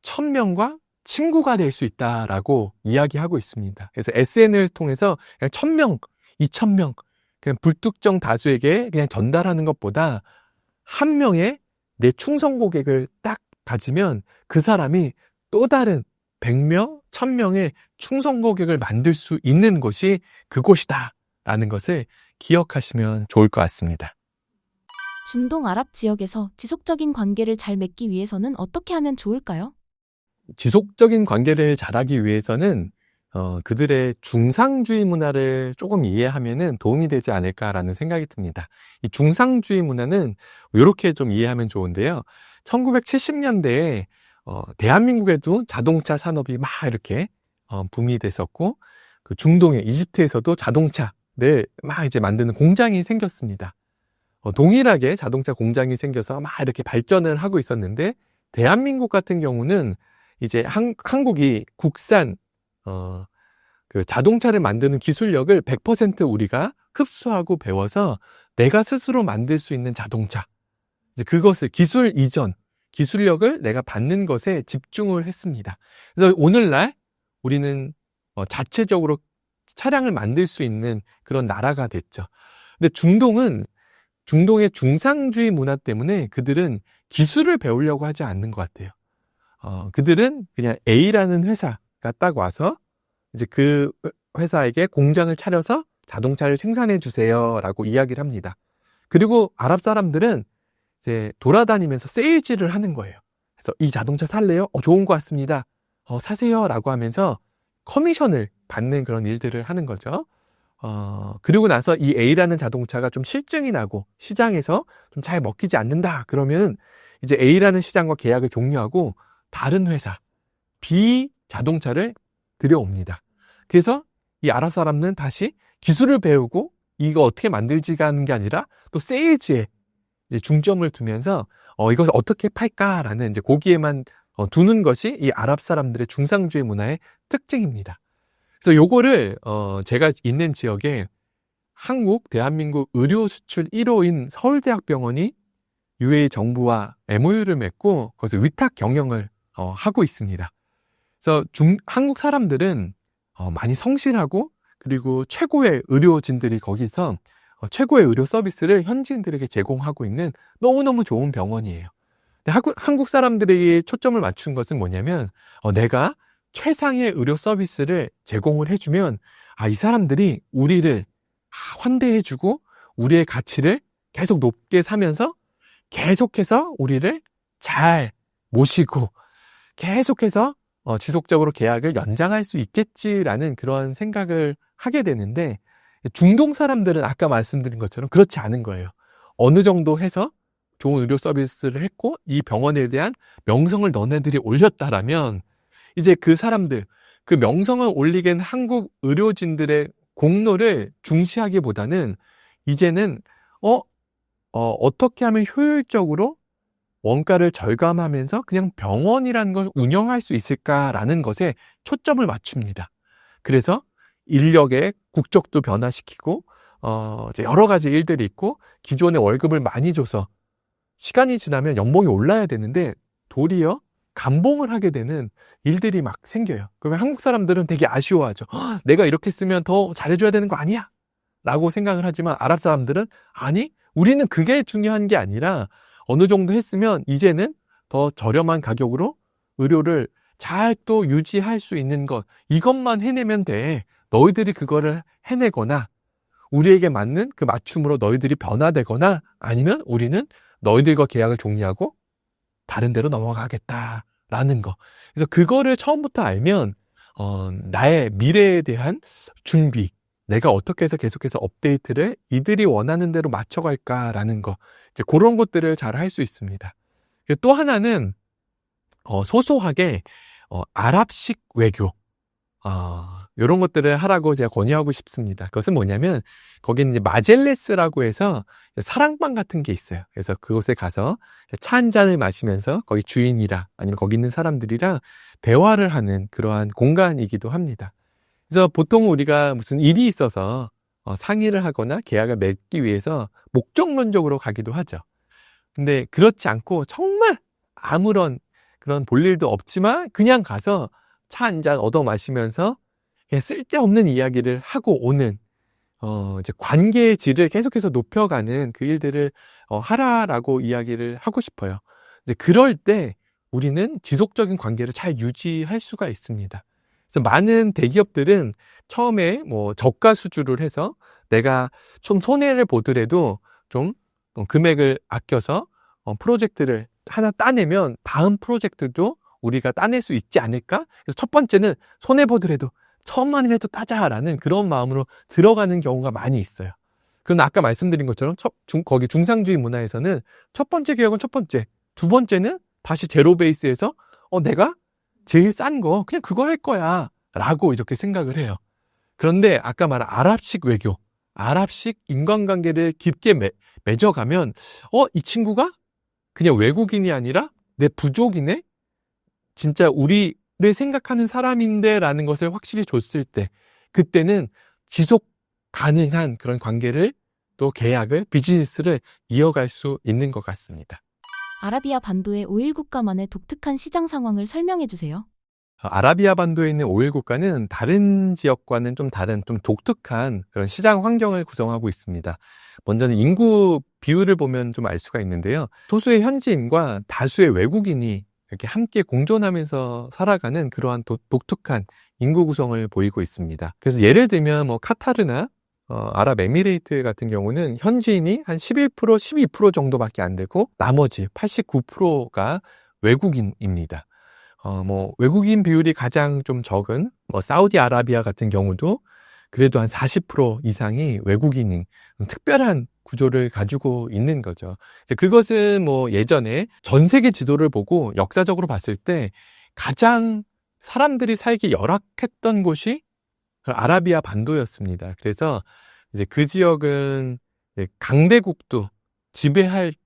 1000명과 친구가 될 수 있다라고 이야기하고 있습니다. 그래서 SNS를 통해서 그냥 1000명, 2000명, 그냥 불특정 다수에게 그냥 전달하는 것보다 한 명의 내 충성 고객을 딱 가지면 그 사람이 또 다른 100명, 1000명의 충성 고객을 만들 수 있는 곳이 그곳이다 라는 것을 기억하시면 좋을 것 같습니다. 중동 아랍 지역에서 지속적인 관계를 잘 맺기 위해서는 어떻게 하면 좋을까요? 지속적인 관계를 잘하기 위해서는 그들의 중상주의 문화를 조금 이해하면 도움이 되지 않을까라는 생각이 듭니다. 이 중상주의 문화는 이렇게 좀 이해하면 좋은데요. 1970년대에 대한민국에도 자동차 산업이 막 이렇게 붐이 됐었고, 그 중동의 이집트에서도 자동차를 막 이제 만드는 공장이 생겼습니다. 동일하게 자동차 공장이 생겨서 막 이렇게 발전을 하고 있었는데 대한민국 같은 경우는 이제 한국이 국산 그 자동차를 만드는 기술력을 100% 우리가 흡수하고 배워서 내가 스스로 만들 수 있는 자동차, 이제 그것을 기술 이전, 기술력을 내가 받는 것에 집중을 했습니다. 그래서 오늘날 우리는 자체적으로 차량을 만들 수 있는 그런 나라가 됐죠. 근데 중동의 중상주의 문화 때문에 그들은 기술을 배우려고 하지 않는 것 같아요. 그들은 그냥 A라는 회사가 딱 와서 이제 그 회사에게 공장을 차려서 자동차를 생산해 주세요라고 이야기를 합니다. 그리고 아랍 사람들은 이제 돌아다니면서 세일즈를 하는 거예요. 그래서 이 자동차 살래요? 좋은 거 같습니다. 사세요라고 하면서 커미션을 받는 그런 일들을 하는 거죠. 그리고 나서 이 A라는 자동차가 좀 실증이 나고 시장에서 좀 잘 먹히지 않는다. 그러면 이제 A라는 시장과 계약을 종료하고 다른 회사, B 자동차를 들여옵니다. 그래서 이 아랍 사람은 다시 기술을 배우고 이거 어떻게 만들지가 하는 게 아니라 또 세일즈에 이제 중점을 두면서 이걸 어떻게 팔까라는 이제 거기에만 두는 것이 이 아랍 사람들의 중상주의 문화의 특징입니다. 그래서 요거를 제가 있는 지역에 대한민국 의료 수출 1호인 서울대학병원이 UAE 정부와 MOU를 맺고 거기서 위탁 경영을 하고 있습니다. 그래서 한국 사람들은 많이 성실하고 그리고 최고의 의료진들이 거기서 최고의 의료 서비스를 현지인들에게 제공하고 있는 너무너무 좋은 병원이에요. 근데 한국 사람들에게 초점을 맞춘 것은 뭐냐면 내가 최상의 의료 서비스를 제공을 해주면 이 사람들이 우리를 환대해주고 우리의 가치를 계속 높게 사면서 계속해서 우리를 잘 모시고 계속해서 지속적으로 계약을 연장할 수 있겠지라는 그런 생각을 하게 되는데 중동 사람들은 아까 말씀드린 것처럼 그렇지 않은 거예요. 어느 정도 해서 좋은 의료 서비스를 했고 이 병원에 대한 명성을 너네들이 올렸다라면 이제 그 사람들, 그 명성을 올리긴 한국 의료진들의 공로를 중시하기보다는 이제는 어떻게 하면 효율적으로 원가를 절감하면서 그냥 병원이라는 걸 운영할 수 있을까라는 것에 초점을 맞춥니다. 그래서 인력의 국적도 변화시키고 이제 여러 가지 일들이 있고 기존의 월급을 많이 줘서 시간이 지나면 연봉이 올라야 되는데 도리어 감봉을 하게 되는 일들이 막 생겨요. 그러면 한국 사람들은 되게 아쉬워하죠. 내가 이렇게 쓰면 더 잘해줘야 되는 거 아니야? 라고 생각을 하지만 아랍 사람들은 아니, 우리는 그게 중요한 게 아니라 어느 정도 했으면 이제는 더 저렴한 가격으로 의료를 잘 또 유지할 수 있는 것, 이것만 해내면 돼. 너희들이 그거를 해내거나 우리에게 맞는 그 맞춤으로 너희들이 변화되거나 아니면 우리는 너희들과 계약을 종료하고 다른 데로 넘어가겠다라는 거. 그래서 그거를 처음부터 알면 나의 미래에 대한 준비, 내가 어떻게 해서 계속해서 업데이트를 이들이 원하는 대로 맞춰갈까라는 거, 이제 그런 것들을 잘 할 수 있습니다. 그리고 또 하나는 소소하게 아랍식 외교, 이런 것들을 하라고 제가 권유하고 싶습니다. 그것은 뭐냐면 거기는 이제 마젤레스라고 해서 사랑방 같은 게 있어요. 그래서 그곳에 가서 차 한 잔을 마시면서 거기 주인이랑 아니면 거기 있는 사람들이랑 대화를 하는 그러한 공간이기도 합니다. 그래서 보통 우리가 무슨 일이 있어서 상의를 하거나 계약을 맺기 위해서 목적론적으로 가기도 하죠. 근데 그렇지 않고 정말 아무런 그런 볼 일도 없지만 그냥 가서 차 한 잔 얻어 마시면서 그냥 쓸데없는 이야기를 하고 오는 이제 관계의 질을 계속해서 높여가는 그 일들을 하라라고 이야기를 하고 싶어요. 이제 그럴 때 우리는 지속적인 관계를 잘 유지할 수가 있습니다. 그래서 많은 대기업들은 처음에 뭐 저가 수주를 해서 내가 좀 손해를 보더라도 좀 금액을 아껴서 프로젝트를 하나 따내면 다음 프로젝트도 우리가 따낼 수 있지 않을까? 그래서 첫 번째는 손해보더라도 1,000만이라도 따자라는 그런 마음으로 들어가는 경우가 많이 있어요. 그런데 아까 말씀드린 것처럼 거기 중상주의 문화에서는 첫 번째 계약은 첫 번째, 두 번째는 다시 제로 베이스에서 내가 제일 싼 거 그냥 그거 할 거야 라고 이렇게 생각을 해요. 그런데 아까 말한 아랍식 외교, 아랍식 인간관계를 깊게 맺어가면 이 친구가 그냥 외국인이 아니라 내 부족이네? 진짜 우리를 생각하는 사람인데 라는 것을 확실히 줬을 때 그때는 지속 가능한 그런 관계를 또 계약을 비즈니스를 이어갈 수 있는 것 같습니다. 아라비아 반도의 오일 국가만의 독특한 시장 상황을 설명해 주세요. 아라비아 반도에 있는 오일 국가는 다른 지역과는 좀 다른 좀 독특한 그런 시장 환경을 구성하고 있습니다. 먼저는 인구 비율을 보면 좀 알 수가 있는데요. 소수의 현지인과 다수의 외국인이 이렇게 함께 공존하면서 살아가는 그러한 독특한 인구 구성을 보이고 있습니다. 그래서 예를 들면 뭐 카타르나 아랍에미레이트 같은 경우는 현지인이 한 11%, 12% 정도밖에 안 되고 나머지 89%가 외국인입니다. 뭐 외국인 비율이 가장 좀 적은 뭐 사우디아라비아 같은 경우도 그래도 한 40% 이상이 외국인인 특별한 구조를 가지고 있는 거죠. 그것은 뭐 예전에 전 세계 지도를 보고 역사적으로 봤을 때 가장 사람들이 살기 열악했던 곳이 아라비아 반도였습니다. 그래서 이제 그 지역은 이제 강대국도 지배하지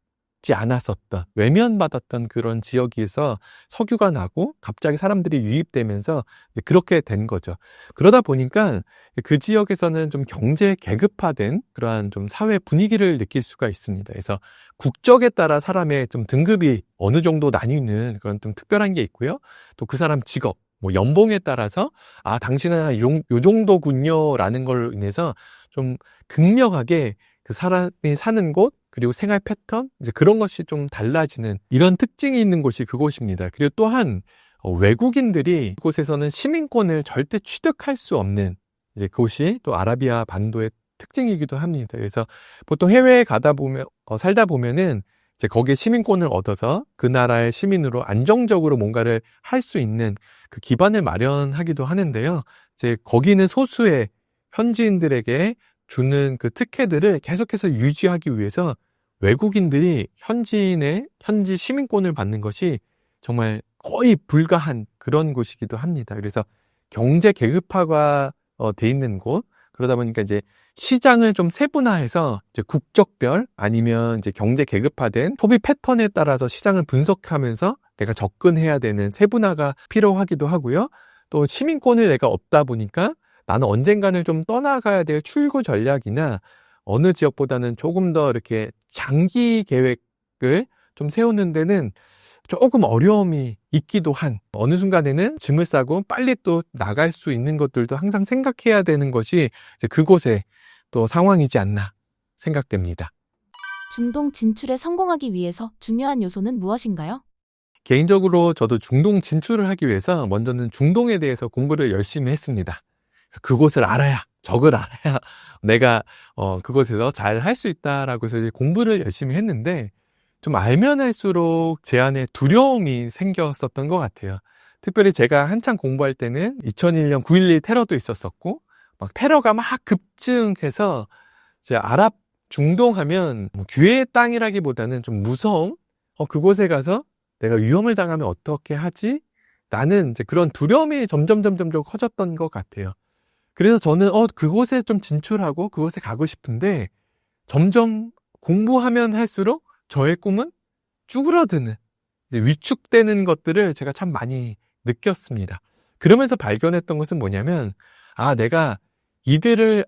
않았었던, 외면받았던 그런 지역에서 석유가 나고 갑자기 사람들이 유입되면서 그렇게 된 거죠. 그러다 보니까 그 지역에서는 좀 경제 계급화된 그러한 좀 사회 분위기를 느낄 수가 있습니다. 그래서 국적에 따라 사람의 좀 등급이 어느 정도 나뉘는 그런 좀 특별한 게 있고요. 또 그 사람 직업, 뭐 연봉에 따라서 당신은 요 정도군요라는 걸로 인해서 좀 극명하게 그 사람이 사는 곳 그리고 생활 패턴 이제 그런 것이 좀 달라지는 이런 특징이 있는 곳이 그곳입니다. 그리고 또한 외국인들이 그곳에서는 시민권을 절대 취득할 수 없는 이제 그곳이 또 아라비아 반도의 특징이기도 합니다. 그래서 보통 해외에 가다 보면 살다 보면은 이제 거기에 시민권을 얻어서 그 나라의 시민으로 안정적으로 뭔가를 할 수 있는 그 기반을 마련하기도 하는데요. 이제 거기는 소수의 현지인들에게 주는 그 특혜들을 계속해서 유지하기 위해서 외국인들이 현지 시민권을 받는 것이 정말 거의 불가한 그런 곳이기도 합니다. 그래서 경제 계급화가 돼 있는 곳, 그러다 보니까 이제 시장을 좀 세분화해서 이제 국적별 아니면 이제 경제 계급화된 소비 패턴에 따라서 시장을 분석하면서 내가 접근해야 되는 세분화가 필요하기도 하고요. 또 시민권을 내가 얻다 보니까 나는 언젠가는 좀 떠나가야 될 출구 전략이나 어느 지역보다는 조금 더 이렇게 장기 계획을 좀 세우는 데는 조금 어려움이 있기도 한 어느 순간에는 짐을 싸고 빨리 또 나갈 수 있는 것들도 항상 생각해야 되는 것이 이제 그곳의 또 상황이지 않나 생각됩니다. 중동 진출에 성공하기 위해서 중요한 요소는 무엇인가요? 개인적으로 저도 중동 진출을 하기 위해서 먼저는 중동에 대해서 공부를 열심히 했습니다. 그곳을 알아야, 적을 알아야 내가 그곳에서 잘 할 수 있다라고 해서 이제 공부를 열심히 했는데 좀 알면 할수록 제 안에 두려움이 생겼었던 것 같아요. 특별히 제가 한창 공부할 때는 2001년 9.11 테러도 있었었고 막 테러가 막 급증해서 이제 아랍 중동 하면 뭐 기회의 땅이라기보다는 좀 무서움? 그곳에 가서 내가 위험을 당하면 어떻게 하지? 라는 이제 그런 두려움이 점점 커졌던 것 같아요. 그래서 저는 그곳에 좀 진출하고 그곳에 가고 싶은데 점점 공부하면 할수록 저의 꿈은 쭈그러드는 이제 위축되는 것들을 제가 참 많이 느꼈습니다. 그러면서 발견했던 것은 뭐냐면 내가 이들을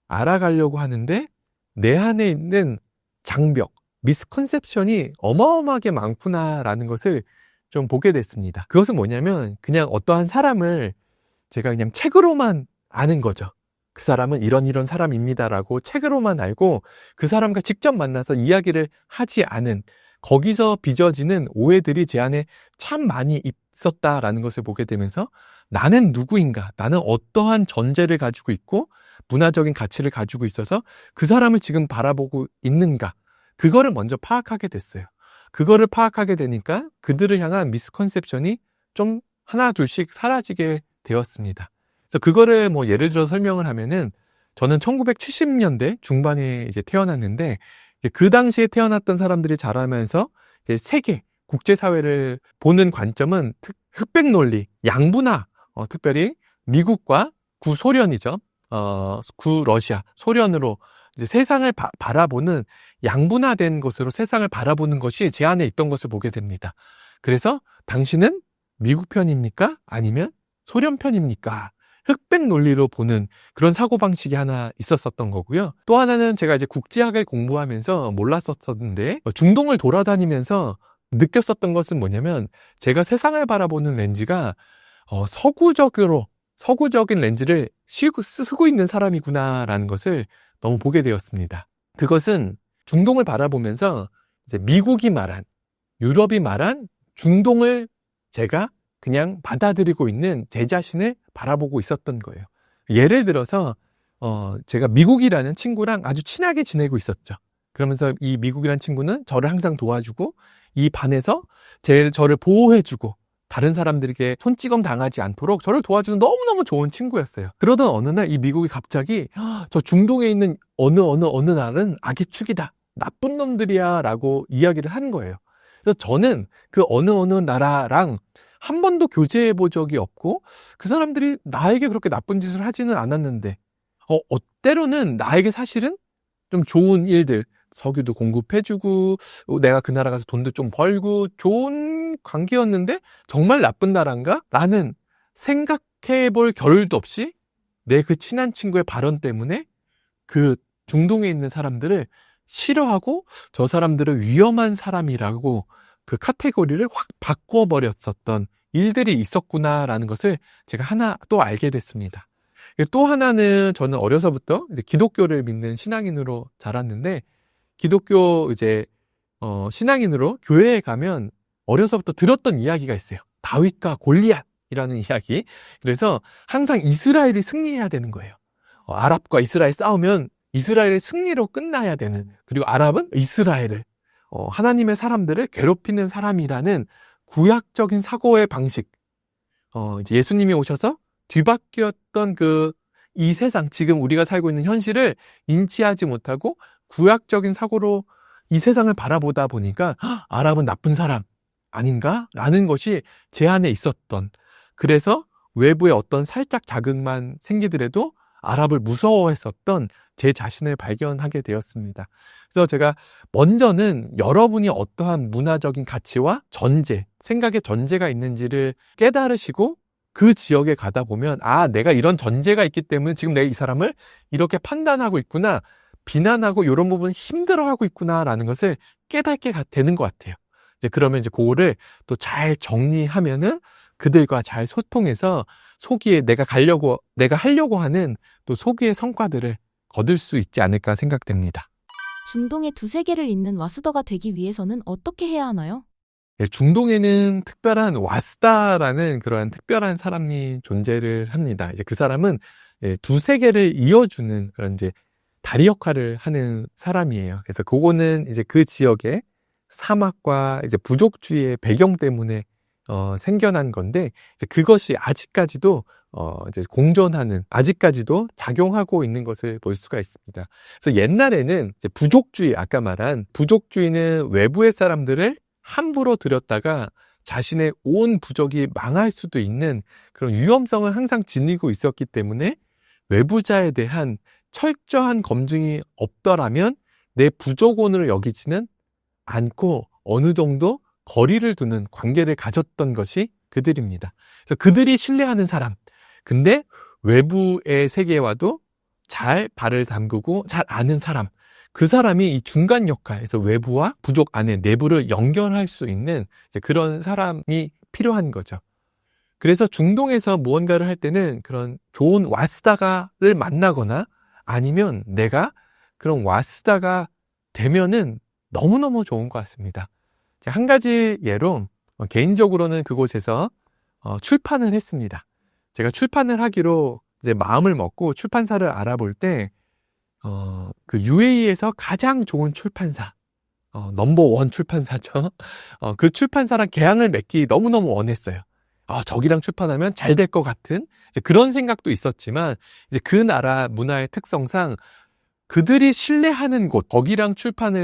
알아가려고 하는데 내 안에 있는 장벽, 미스컨셉션이 어마어마하게 많구나라는 것을 좀 보게 됐습니다. 그것은 뭐냐면 그냥 어떠한 사람을 제가 그냥 책으로만 아는 거죠. 그 사람은 이런 사람입니다라고 책으로만 알고 그 사람과 직접 만나서 이야기를 하지 않은 거기서 빚어지는 오해들이 제 안에 참 많이 있었다라는 것을 보게 되면서 나는 누구인가? 나는 어떠한 전제를 가지고 있고 문화적인 가치를 가지고 있어서 그 사람을 지금 바라보고 있는가? 그거를 먼저 파악하게 됐어요. 그거를 파악하게 되니까 그들을 향한 미스컨셉션이 좀 하나 둘씩 사라지게 되었습니다. 그래서 그거를 뭐 예를 들어 설명을 하면은 저는 1970년대 중반에 이제 태어났는데 그 당시에 태어났던 사람들이 자라면서 세계 국제사회를 보는 관점은 흑백 논리, 양분화, 특별히 미국과 구소련이죠. 구러시아, 소련으로 이제 세상을 바라보는 양분화된 것으로 세상을 바라보는 것이 제 안에 있던 것을 보게 됩니다. 그래서 당신은 미국 편입니까? 아니면 소련 편입니까? 흑백 논리로 보는 그런 사고방식이 하나 있었었던 거고요. 또 하나는 제가 이제 국제학을 공부하면서 몰랐었는데 중동을 돌아다니면서 느꼈었던 것은 뭐냐면 제가 세상을 바라보는 렌즈가 서구적인 렌즈를 쓰고 있는 사람이구나라는 것을 너무 보게 되었습니다. 그것은 중동을 바라보면서 이제 미국이 말한, 유럽이 말한 중동을 제가 그냥 받아들이고 있는 제 자신을 바라보고 있었던 거예요. 예를 들어서 제가 미국이라는 친구랑 아주 친하게 지내고 있었죠. 그러면서 이 미국이라는 친구는 저를 항상 도와주고 이 반에서 저를 보호해주고 다른 사람들에게 손찌검 당하지 않도록 저를 도와주는 너무너무 좋은 친구였어요. 그러던 어느 날 이 미국이 갑자기 저 중동에 있는 어느 나라는 악의 축이다, 나쁜 놈들이야 라고 이야기를 한 거예요. 그래서 저는 그 어느 나라랑 한 번도 교제해 본 적이 없고 그 사람들이 나에게 그렇게 나쁜 짓을 하지는 않았는데 때로는 나에게 사실은 좀 좋은 일들, 석유도 공급해주고 내가 그 나라 가서 돈도 좀 벌고 좋은 관계였는데 정말 나쁜 나라인가? 라는 생각해 볼 겨를도 없이 내 그 친한 친구의 발언 때문에 그 중동에 있는 사람들을 싫어하고 저 사람들은 위험한 사람이라고 그 카테고리를 확 바꿔버렸었던 일들이 있었구나라는 것을 제가 하나 또 알게 됐습니다. 또 하나는 저는 어려서부터 이제 기독교를 믿는 신앙인으로 자랐는데 기독교 신앙인으로 교회에 가면 어려서부터 들었던 이야기가 있어요. 다윗과 골리앗이라는 이야기. 그래서 항상 이스라엘이 승리해야 되는 거예요. 아랍과 이스라엘 싸우면 이스라엘의 승리로 끝나야 되는, 그리고 아랍은 이스라엘을 하나님의 사람들을 괴롭히는 사람이라는 구약적인 사고의 방식. 이제 예수님이 오셔서 뒤바뀌었던 이 세상, 지금 우리가 살고 있는 현실을 인지하지 못하고 구약적인 사고로 이 세상을 바라보다 보니까 아랍은 나쁜 사람 아닌가? 라는 것이 제 안에 있었던, 그래서 외부에 어떤 살짝 자극만 생기더라도 아랍을 무서워했었던 제 자신을 발견하게 되었습니다. 그래서 제가 먼저는 여러분이 어떠한 문화적인 가치와 생각의 전제가 있는지를 깨달으시고 그 지역에 가다 보면 내가 이런 전제가 있기 때문에 지금 내가 이 사람을 이렇게 판단하고 있구나, 비난하고 이런 부분 힘들어하고 있구나라는 것을 깨닫게 되는 것 같아요. 그러면 그거를 또 잘 정리하면은 그들과 잘 소통해서 내가 하려고 하는 또 소기의 성과들을 거둘 수 있지 않을까 생각됩니다. 중동의 두 세계를 잇는 와스더가 되기 위해서는 어떻게 해야 하나요? 중동에는 특별한 와스다라는 그러한 특별한 사람이 존재를 합니다. 그 사람은 두 세계를 이어주는 그런 다리 역할을 하는 사람이에요. 그래서 그거는 그 지역의 사막과 부족주의의 배경 때문에 생겨난 건데, 그것이 아직까지도 아직까지도 작용하고 있는 것을 볼 수가 있습니다. 그래서 옛날에는 아까 말한 부족주의는 외부의 사람들을 함부로 들였다가 자신의 온 부족이 망할 수도 있는 그런 위험성을 항상 지니고 있었기 때문에 외부자에 대한 철저한 검증이 없더라면 내 부족원으로 여기지는 않고 어느 정도 거리를 두는 관계를 가졌던 것이 그들입니다. 그래서 그들이 신뢰하는 사람, 근데 외부의 세계와도 잘 발을 담그고 잘 아는 사람, 그 사람이 이 중간 역할에서 외부와 부족 안에 내부를 연결할 수 있는 그런 사람이 필요한 거죠. 그래서 중동에서 무언가를 할 때는 그런 좋은 와스다가를 만나거나 아니면 내가 그런 와스다가 되면은 너무너무 좋은 것 같습니다. 한 가지 예로 개인적으로는 그곳에서 출판을 했습니다. 제가 출판을 하기로 마음을 먹고 출판사를 알아볼 때 그 UAE에서 가장 좋은 출판사, 넘버1 출판사죠. 그 출판사랑 계약을 맺기 너무너무 원했어요. 저기랑 출판하면 잘 될 것 같은 그런 생각도 있었지만 그 나라 문화의 특성상 그들이 신뢰하는 곳, 거기랑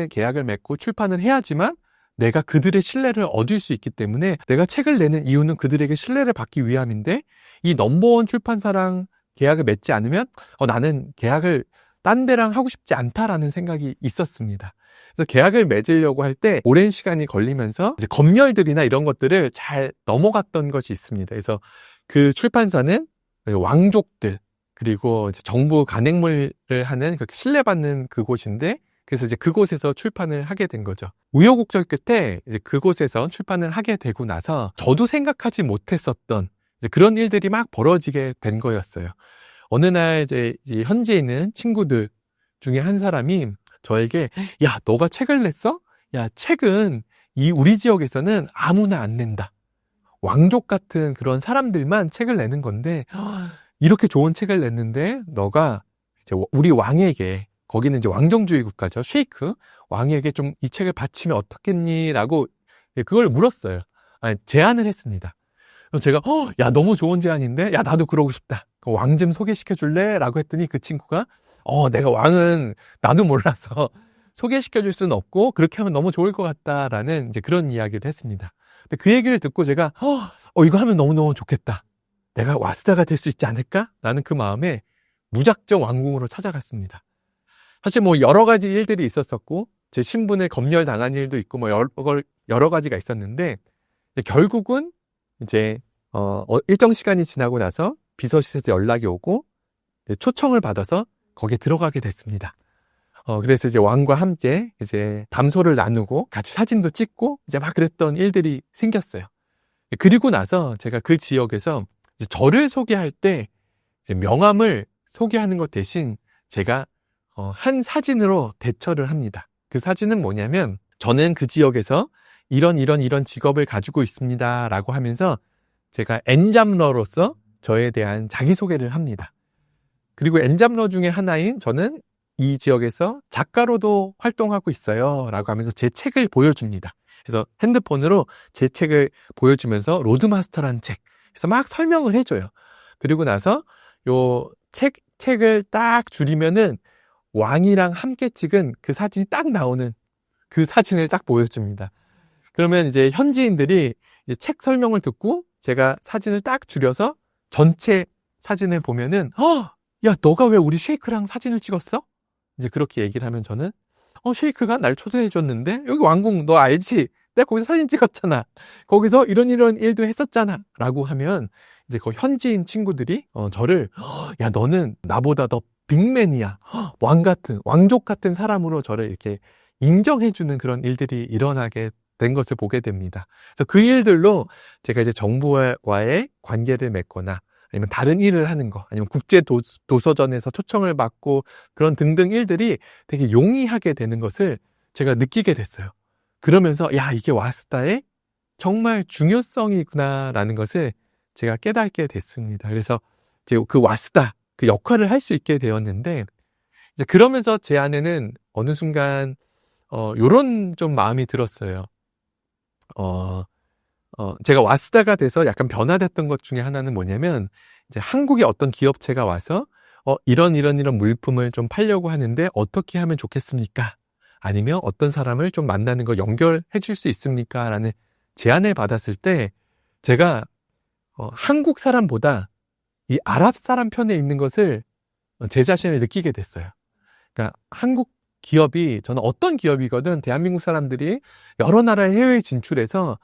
계약을 맺고 출판을 해야지만 내가 그들의 신뢰를 얻을 수 있기 때문에 내가 책을 내는 이유는 그들에게 신뢰를 받기 위함인데, 이 넘버1 출판사랑 계약을 맺지 않으면 나는 계약을 딴 데랑 하고 싶지 않다라는 생각이 있었습니다. 그래서 계약을 맺으려고 할 때 오랜 시간이 걸리면서 이제 검열들이나 이런 것들을 잘 넘어갔던 것이 있습니다. 그래서 그 출판사는 왕족들, 그리고 이제 정부 간행물을 하는 그렇게 신뢰받는 그곳인데, 그래서 이제 그곳에서 출판을 하게 된 거죠. 우여곡절 끝에 이제 그곳에서 출판을 하게 되고 나서 저도 생각하지 못했었던 이제 그런 일들이 막 벌어지게 된 거였어요. 어느 날 이제 현지에 있는 친구들 중에 한 사람이 저에게, 야, 너가 책을 냈어? 야, 책은 우리 지역에서는 아무나 안 낸다. 왕족 같은 그런 사람들만 책을 내는 건데, 이렇게 좋은 책을 냈는데 너가 이제 우리 왕에게, 거기는 이제 왕정주의 국가죠, 셰이크 왕에게 좀 이 책을 바치면 어떻겠니? 라고 그걸 물었어요. 아니, 제안을 했습니다. 그래서 제가 야, 너무 좋은 제안인데, 야, 나도 그러고 싶다. 왕 좀 소개시켜 줄래? 라고 했더니 그 친구가 내가 왕은 나도 몰라서 소개시켜 줄 수는 없고 그렇게 하면 너무 좋을 것 같다라는 이제 그런 이야기를 했습니다. 근데 그 얘기를 듣고 제가 이거 하면 너무너무 좋겠다. 내가 와스다가 될 수 있지 않을까? 라는 그 마음에 무작정 왕궁으로 찾아갔습니다. 사실 뭐 여러 가지 일들이 있었었고, 제 신분을 검열당한 일도 있고, 뭐 여러 가지가 있었는데, 결국은 이제 일정 시간이 지나고 나서 비서실에서 연락이 오고 초청을 받아서 거기에 들어가게 됐습니다. 그래서 이제 왕과 함께 이제 담소를 나누고 같이 사진도 찍고 이제 막 그랬던 일들이 생겼어요. 그리고 나서 제가 그 지역에서 이제 저를 소개할 때 이제 명함을 소개하는 것 대신 제가 한 사진으로 대처를 합니다. 그 사진은 뭐냐면, 저는 그 지역에서 이런 직업을 가지고 있습니다 라고 하면서 제가 엔잡러로서 저에 대한 자기소개를 합니다. 그리고 엔잡러 중에 하나인 저는 이 지역에서 작가로도 활동하고 있어요 라고 하면서 제 책을 보여줍니다. 그래서 핸드폰으로 제 책을 보여주면서 로드마스터라는 책 그래서 막 설명을 해줘요. 그리고 나서 요 책을 딱 줄이면은 왕이랑 함께 찍은 그 사진이 딱 나오는 그 사진을 딱 보여줍니다. 그러면 이제 현지인들이 이제 책 설명을 듣고 제가 사진을 딱 줄여서 전체 사진을 보면은 야, 너가 왜 우리 쉐이크랑 사진을 찍었어? 이제 그렇게 얘기를 하면 저는 쉐이크가 날 초대해 줬는데, 여기 왕궁 너 알지? 내가 거기서 사진 찍었잖아. 거기서 이런 일도 했었잖아. 라고 하면 이제 그 현지인 친구들이 저를 야, 너는 나보다 더 빅맨이야. 왕족 같은 사람으로 저를 이렇게 인정해주는 그런 일들이 일어나게 된 것을 보게 됩니다. 그래서 그 일들로 제가 이제 정부와의 관계를 맺거나 아니면 다른 일을 하는 거, 아니면 국제 도서전에서 초청을 받고 그런 등등 일들이 되게 용이하게 되는 것을 제가 느끼게 됐어요. 그러면서 야, 이게 와스다의 정말 중요성이구나라는 것을 제가 깨닫게 됐습니다. 그래서 이제 그 와스다 그 역할을 할 수 있게 되었는데, 이제 그러면서 제 안에는 어느 순간 요런 좀 마음이 들었어요. 제가 와스다가 돼서 약간 변화됐던 것 중에 하나는 뭐냐면, 이제 한국의 어떤 기업체가 와서 이런 물품을 좀 팔려고 하는데 어떻게 하면 좋겠습니까? 아니면 어떤 사람을 좀 만나는 거 연결해 줄 수 있습니까? 라는 제안을 받았을 때 제가 한국 사람보다 이 아랍 사람 편에 있는 것을 제 자신을 느끼게 됐어요. 그러니까 한국 기업이, 저는 어떤 기업이거든 대한민국 사람들이 여러 나라에 해외 진출해서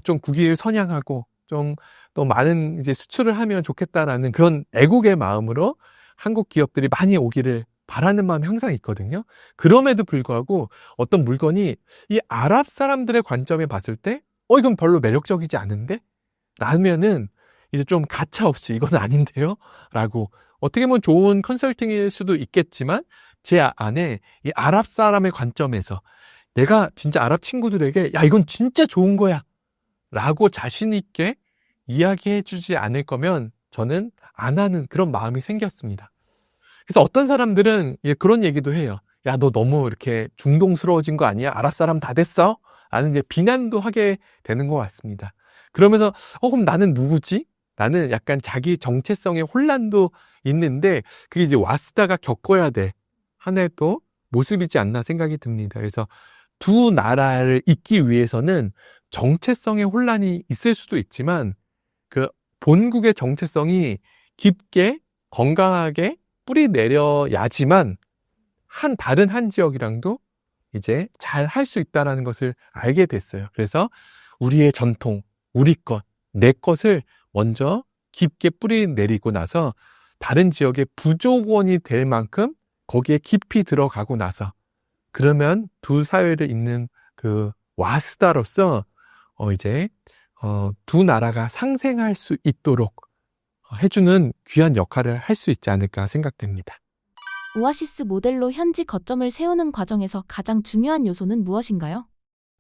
좀 국위를 선양하고 좀 또 많은 이제 수출을 하면 좋겠다라는 그런 애국의 마음으로 한국 기업들이 많이 오기를 바라는 마음이 항상 있거든요. 그럼에도 불구하고 어떤 물건이 이 아랍 사람들의 관점에 봤을 때 이건 별로 매력적이지 않은데? 라면은 이제 좀 가차없이 이건 아닌데요? 라고, 어떻게 보면 좋은 컨설팅일 수도 있겠지만 제 안에 이 아랍 사람의 관점에서 내가 진짜 아랍 친구들에게 야, 이건 진짜 좋은 거야 라고 자신 있게 이야기해 주지 않을 거면 저는 안 하는 그런 마음이 생겼습니다. 그래서 어떤 사람들은 그런 얘기도 해요. 야, 너 너무 이렇게 중동스러워진 거 아니야? 아랍 사람 다 됐어? 라는 이제 비난도 하게 되는 것 같습니다. 그러면서 그럼 나는 누구지? 나는 약간 자기 정체성의 혼란도 있는데, 그게 이제 와스다가 겪어야 될 하나의 또 모습이지 않나 생각이 듭니다. 그래서 두 나라를 잇기 위해서는 정체성의 혼란이 있을 수도 있지만 그 본국의 정체성이 깊게 건강하게 뿌리 내려야지만 다른 한 지역이랑도 이제 잘 할 수 있다라는 것을 알게 됐어요. 그래서 우리의 전통, 우리 것, 내 것을 먼저 깊게 뿌리 내리고 나서 다른 지역의 부족원이 될 만큼 거기에 깊이 들어가고 나서 그러면 두 사회를 잇는 그 와스다로서 이제 두 나라가 상생할 수 있도록 해주는 귀한 역할을 할 수 있지 않을까 생각됩니다. 오아시스 모델로 현지 거점을 세우는 과정에서 가장 중요한 요소는 무엇인가요?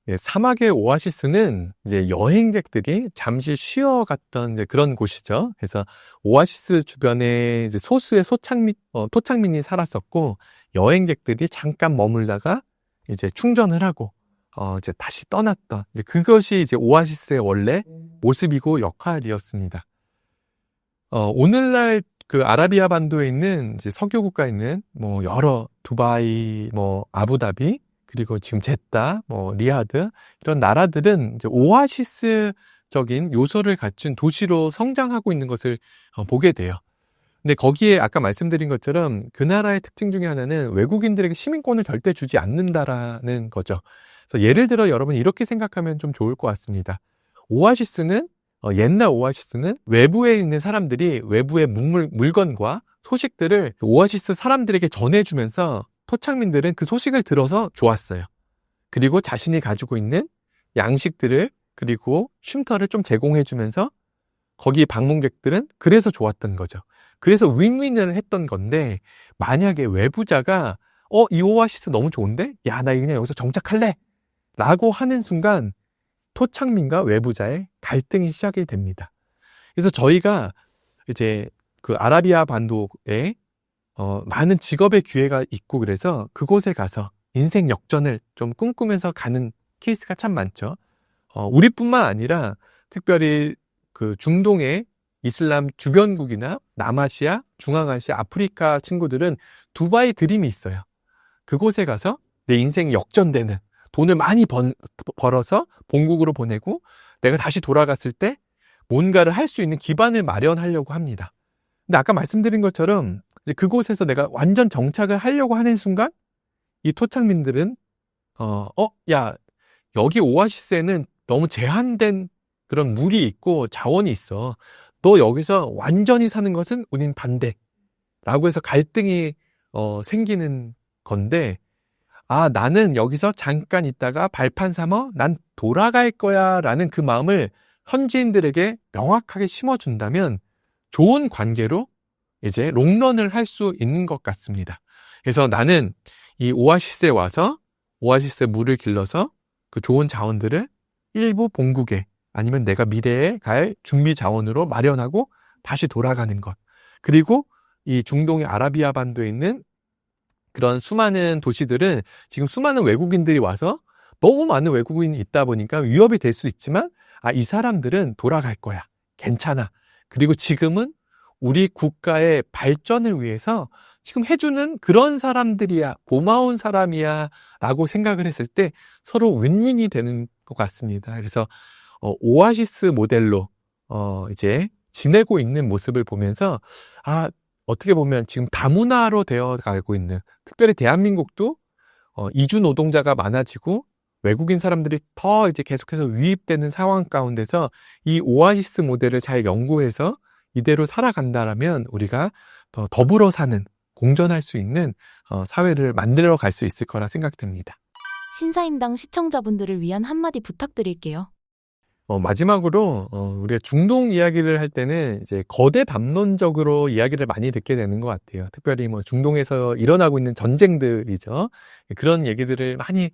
예, 사막의 오아시스는 이제 여행객들이 잠시 쉬어갔던 이제 그런 곳이죠. 그래서 오아시스 주변에 이제 소수의 토착민이 살았었고, 여행객들이 잠깐 머물다가 이제 충전을 하고, 이제 다시 떠났던, 이제 그것이 이제 오아시스의 원래 모습이고 역할이었습니다. 오늘날 그 아라비아 반도에 있는 이제 석유 국가에 있는 뭐 여러 두바이, 뭐 아부다비, 그리고 지금 제타, 뭐 리야드 이런 나라들은 이제 오아시스적인 요소를 갖춘 도시로 성장하고 있는 것을 보게 돼요. 근데 거기에 아까 말씀드린 것처럼 그 나라의 특징 중에 하나는 외국인들에게 시민권을 절대 주지 않는다라는 거죠. 그래서 예를 들어 여러분 이렇게 생각하면 좀 좋을 것 같습니다. 오아시스는 옛날 오아시스는 외부에 있는 사람들이 외부의 물건과 소식들을 오아시스 사람들에게 전해주면서 토착민들은 그 소식을 들어서 좋았어요. 그리고 자신이 가지고 있는 양식들을 그리고 쉼터를 좀 제공해주면서 거기 방문객들은 그래서 좋았던 거죠. 그래서 윈윈을 했던 건데 만약에 외부자가 이 오아시스 너무 좋은데? 야, 나 그냥 여기서 정착할래! 라고 하는 순간 토착민과 외부자의 갈등이 시작이 됩니다. 그래서 저희가 이제 그 아라비아 반도에 많은 직업의 기회가 있고 그래서 그곳에 가서 인생 역전을 좀 꿈꾸면서 가는 케이스가 참 많죠. 우리뿐만 아니라 특별히 그 중동의 이슬람 주변국이나 남아시아, 중앙아시아, 아프리카 친구들은 두바이 드림이 있어요. 그곳에 가서 내 인생이 역전되는 돈을 많이 벌어서 본국으로 보내고 내가 다시 돌아갔을 때 뭔가를 할 수 있는 기반을 마련하려고 합니다. 근데 아까 말씀드린 것처럼 그곳에서 내가 완전 정착을 하려고 하는 순간 이 토착민들은 야, 여기 오아시스에는 너무 제한된 그런 물이 있고 자원이 있어. 너 여기서 완전히 사는 것은 우린 반대. 라고 해서 갈등이 생기는 건데 나는 여기서 잠깐 있다가 발판 삼아 난 돌아갈 거야 라는 그 마음을 현지인들에게 명확하게 심어준다면 좋은 관계로 이제 롱런을 할 수 있는 것 같습니다. 그래서 나는 이 오아시스에 와서 오아시스의 물을 길러서 그 좋은 자원들을 일부 본국에 아니면 내가 미래에 갈 준비 자원으로 마련하고 다시 돌아가는 것. 그리고 이 중동의 아라비아 반도에 있는 그런 수많은 도시들은 지금 수많은 외국인들이 와서 너무 많은 외국인이 있다 보니까 위협이 될 수 있지만 이 사람들은 돌아갈 거야. 괜찮아. 그리고 지금은 우리 국가의 발전을 위해서 지금 해주는 그런 사람들이야. 고마운 사람이야. 라고 생각을 했을 때 서로 윈윈이 되는 것 같습니다. 그래서 오아시스 모델로 이제 지내고 있는 모습을 보면서 어떻게 보면 지금 다문화로 되어 가고 있는 특별히 대한민국도 이주 노동자가 많아지고 외국인 사람들이 더 이제 계속해서 유입되는 상황 가운데서 이 오아시스 모델을 잘 연구해서 이대로 살아간다라면 우리가 더 더불어 사는 공존할 수 있는 사회를 만들어 갈 수 있을 거라 생각됩니다. 신사임당 시청자분들을 위한 한마디 부탁드릴게요. 마지막으로 우리가 중동 이야기를 할 때는 이제 거대 담론적으로 이야기를 많이 듣게 되는 것 같아요. 특별히 뭐 중동에서 일어나고 있는 전쟁들이죠. 그런 얘기들을 많이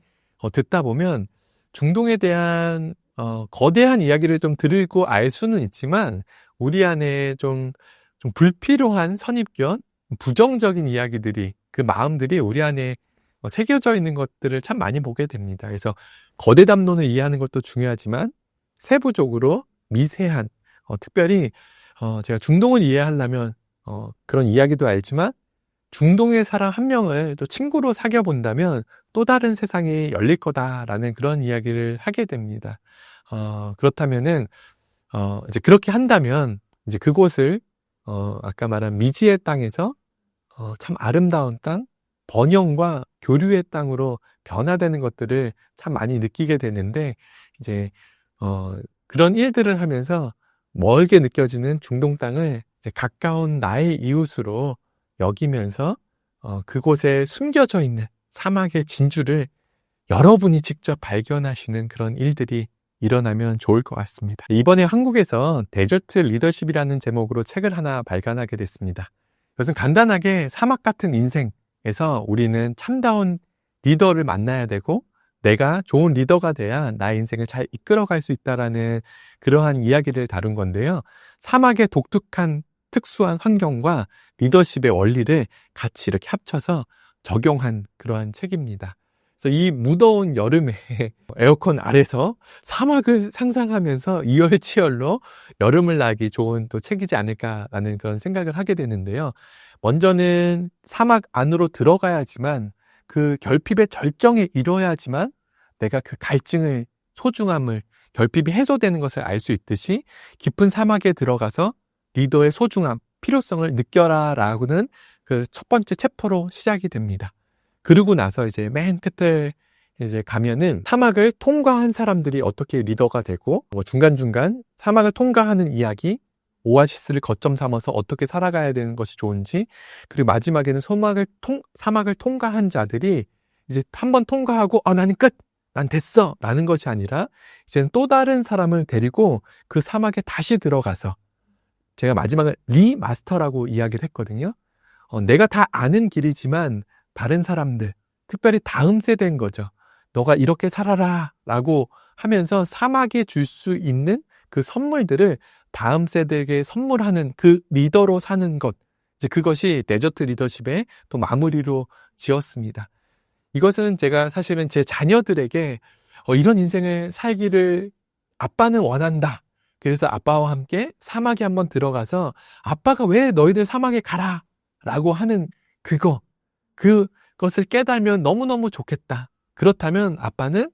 듣다 보면 중동에 대한 거대한 이야기를 좀 들고 알 수는 있지만 우리 안에 좀 불필요한 선입견, 부정적인 이야기들이 그 마음들이 우리 안에 새겨져 있는 것들을 참 많이 보게 됩니다. 그래서 거대 담론을 이해하는 것도 중요하지만 세부적으로 미세한 특별히 제가 중동을 이해하려면 그런 이야기도 알지만 중동의 사람 한 명을 또 친구로 사귀어 본다면 또 다른 세상이 열릴 거다라는 그런 이야기를 하게 됩니다. 그렇다면은 이제 그렇게 한다면 이제 그곳을 아까 말한 미지의 땅에서 참 아름다운 땅, 번영과 교류의 땅으로 변화되는 것들을 참 많이 느끼게 되는데, 이제 그런 일들을 하면서 멀게 느껴지는 중동 땅을 이제 가까운 나의 이웃으로 여기면서 그곳에 숨겨져 있는 사막의 진주를 여러분이 직접 발견하시는 그런 일들이 일어나면 좋을 것 같습니다. 이번에 한국에서 데저트 리더십이라는 제목으로 책을 하나 발간하게 됐습니다. 이것은 간단하게 사막 같은 인생에서 우리는 참다운 리더를 만나야 되고, 내가 좋은 리더가 돼야 나의 인생을 잘 이끌어갈 수 있다라는 그러한 이야기를 다룬 건데요. 사막의 독특한 특수한 환경과 리더십의 원리를 같이 이렇게 합쳐서 적용한 그러한 책입니다. 그래서 이 무더운 여름에 에어컨 아래서 사막을 상상하면서 이열치열로 여름을 나기 좋은 또 책이지 않을까라는 그런 생각을 하게 되는데요. 먼저는 사막 안으로 들어가야지만, 그 결핍의 절정에 이뤄야지만 내가 그 갈증을, 소중함을, 결핍이 해소되는 것을 알 수 있듯이 깊은 사막에 들어가서 리더의 소중함, 필요성을 느껴라 라고는 그 첫 번째 챕터로 시작이 됩니다. 그러고 나서 이제 맨 끝에 이제 가면은 사막을 통과한 사람들이 어떻게 리더가 되고, 뭐 중간중간 사막을 통과하는 이야기, 오아시스를 거점 삼아서 어떻게 살아가야 되는 것이 좋은지, 그리고 마지막에는 사막을 통과한 자들이 이제 한번 통과하고 나는 끝! 난 됐어! 라는 것이 아니라 이제는 또 다른 사람을 데리고 그 사막에 다시 들어가서, 제가 마지막을 리마스터라고 이야기를 했거든요. 내가 다 아는 길이지만 다른 사람들, 특별히 다음 세대인 거죠. 너가 이렇게 살아라 라고 하면서 사막에 줄 수 있는 그 선물들을 다음 세대에게 선물하는 그 리더로 사는 것, 이제 그것이 데저트 리더십의 또 마무리로 지었습니다. 이것은 제가 사실은 제 자녀들에게 이런 인생을 살기를 아빠는 원한다. 그래서 아빠와 함께 사막에 한번 들어가서 아빠가 왜 너희들 사막에 가라 라고 하는 그것을 깨달으면 너무너무 좋겠다. 그렇다면 아빠는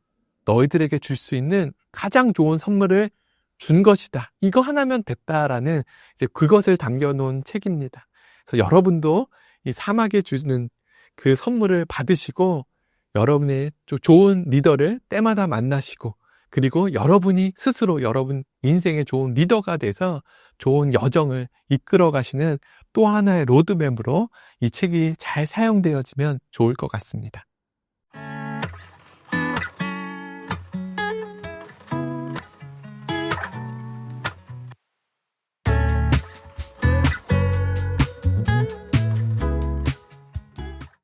너희들에게 줄 수 있는 가장 좋은 선물을 준 것이다. 이거 하나면 됐다라는 이제 그것을 담겨놓은 책입니다. 그래서 여러분도 이 사막에 주는 그 선물을 받으시고, 여러분의 좋은 리더를 때마다 만나시고, 그리고 여러분이 스스로 여러분 인생의 좋은 리더가 돼서 좋은 여정을 이끌어 가시는 또 하나의 로드맵으로 이 책이 잘 사용되어지면 좋을 것 같습니다.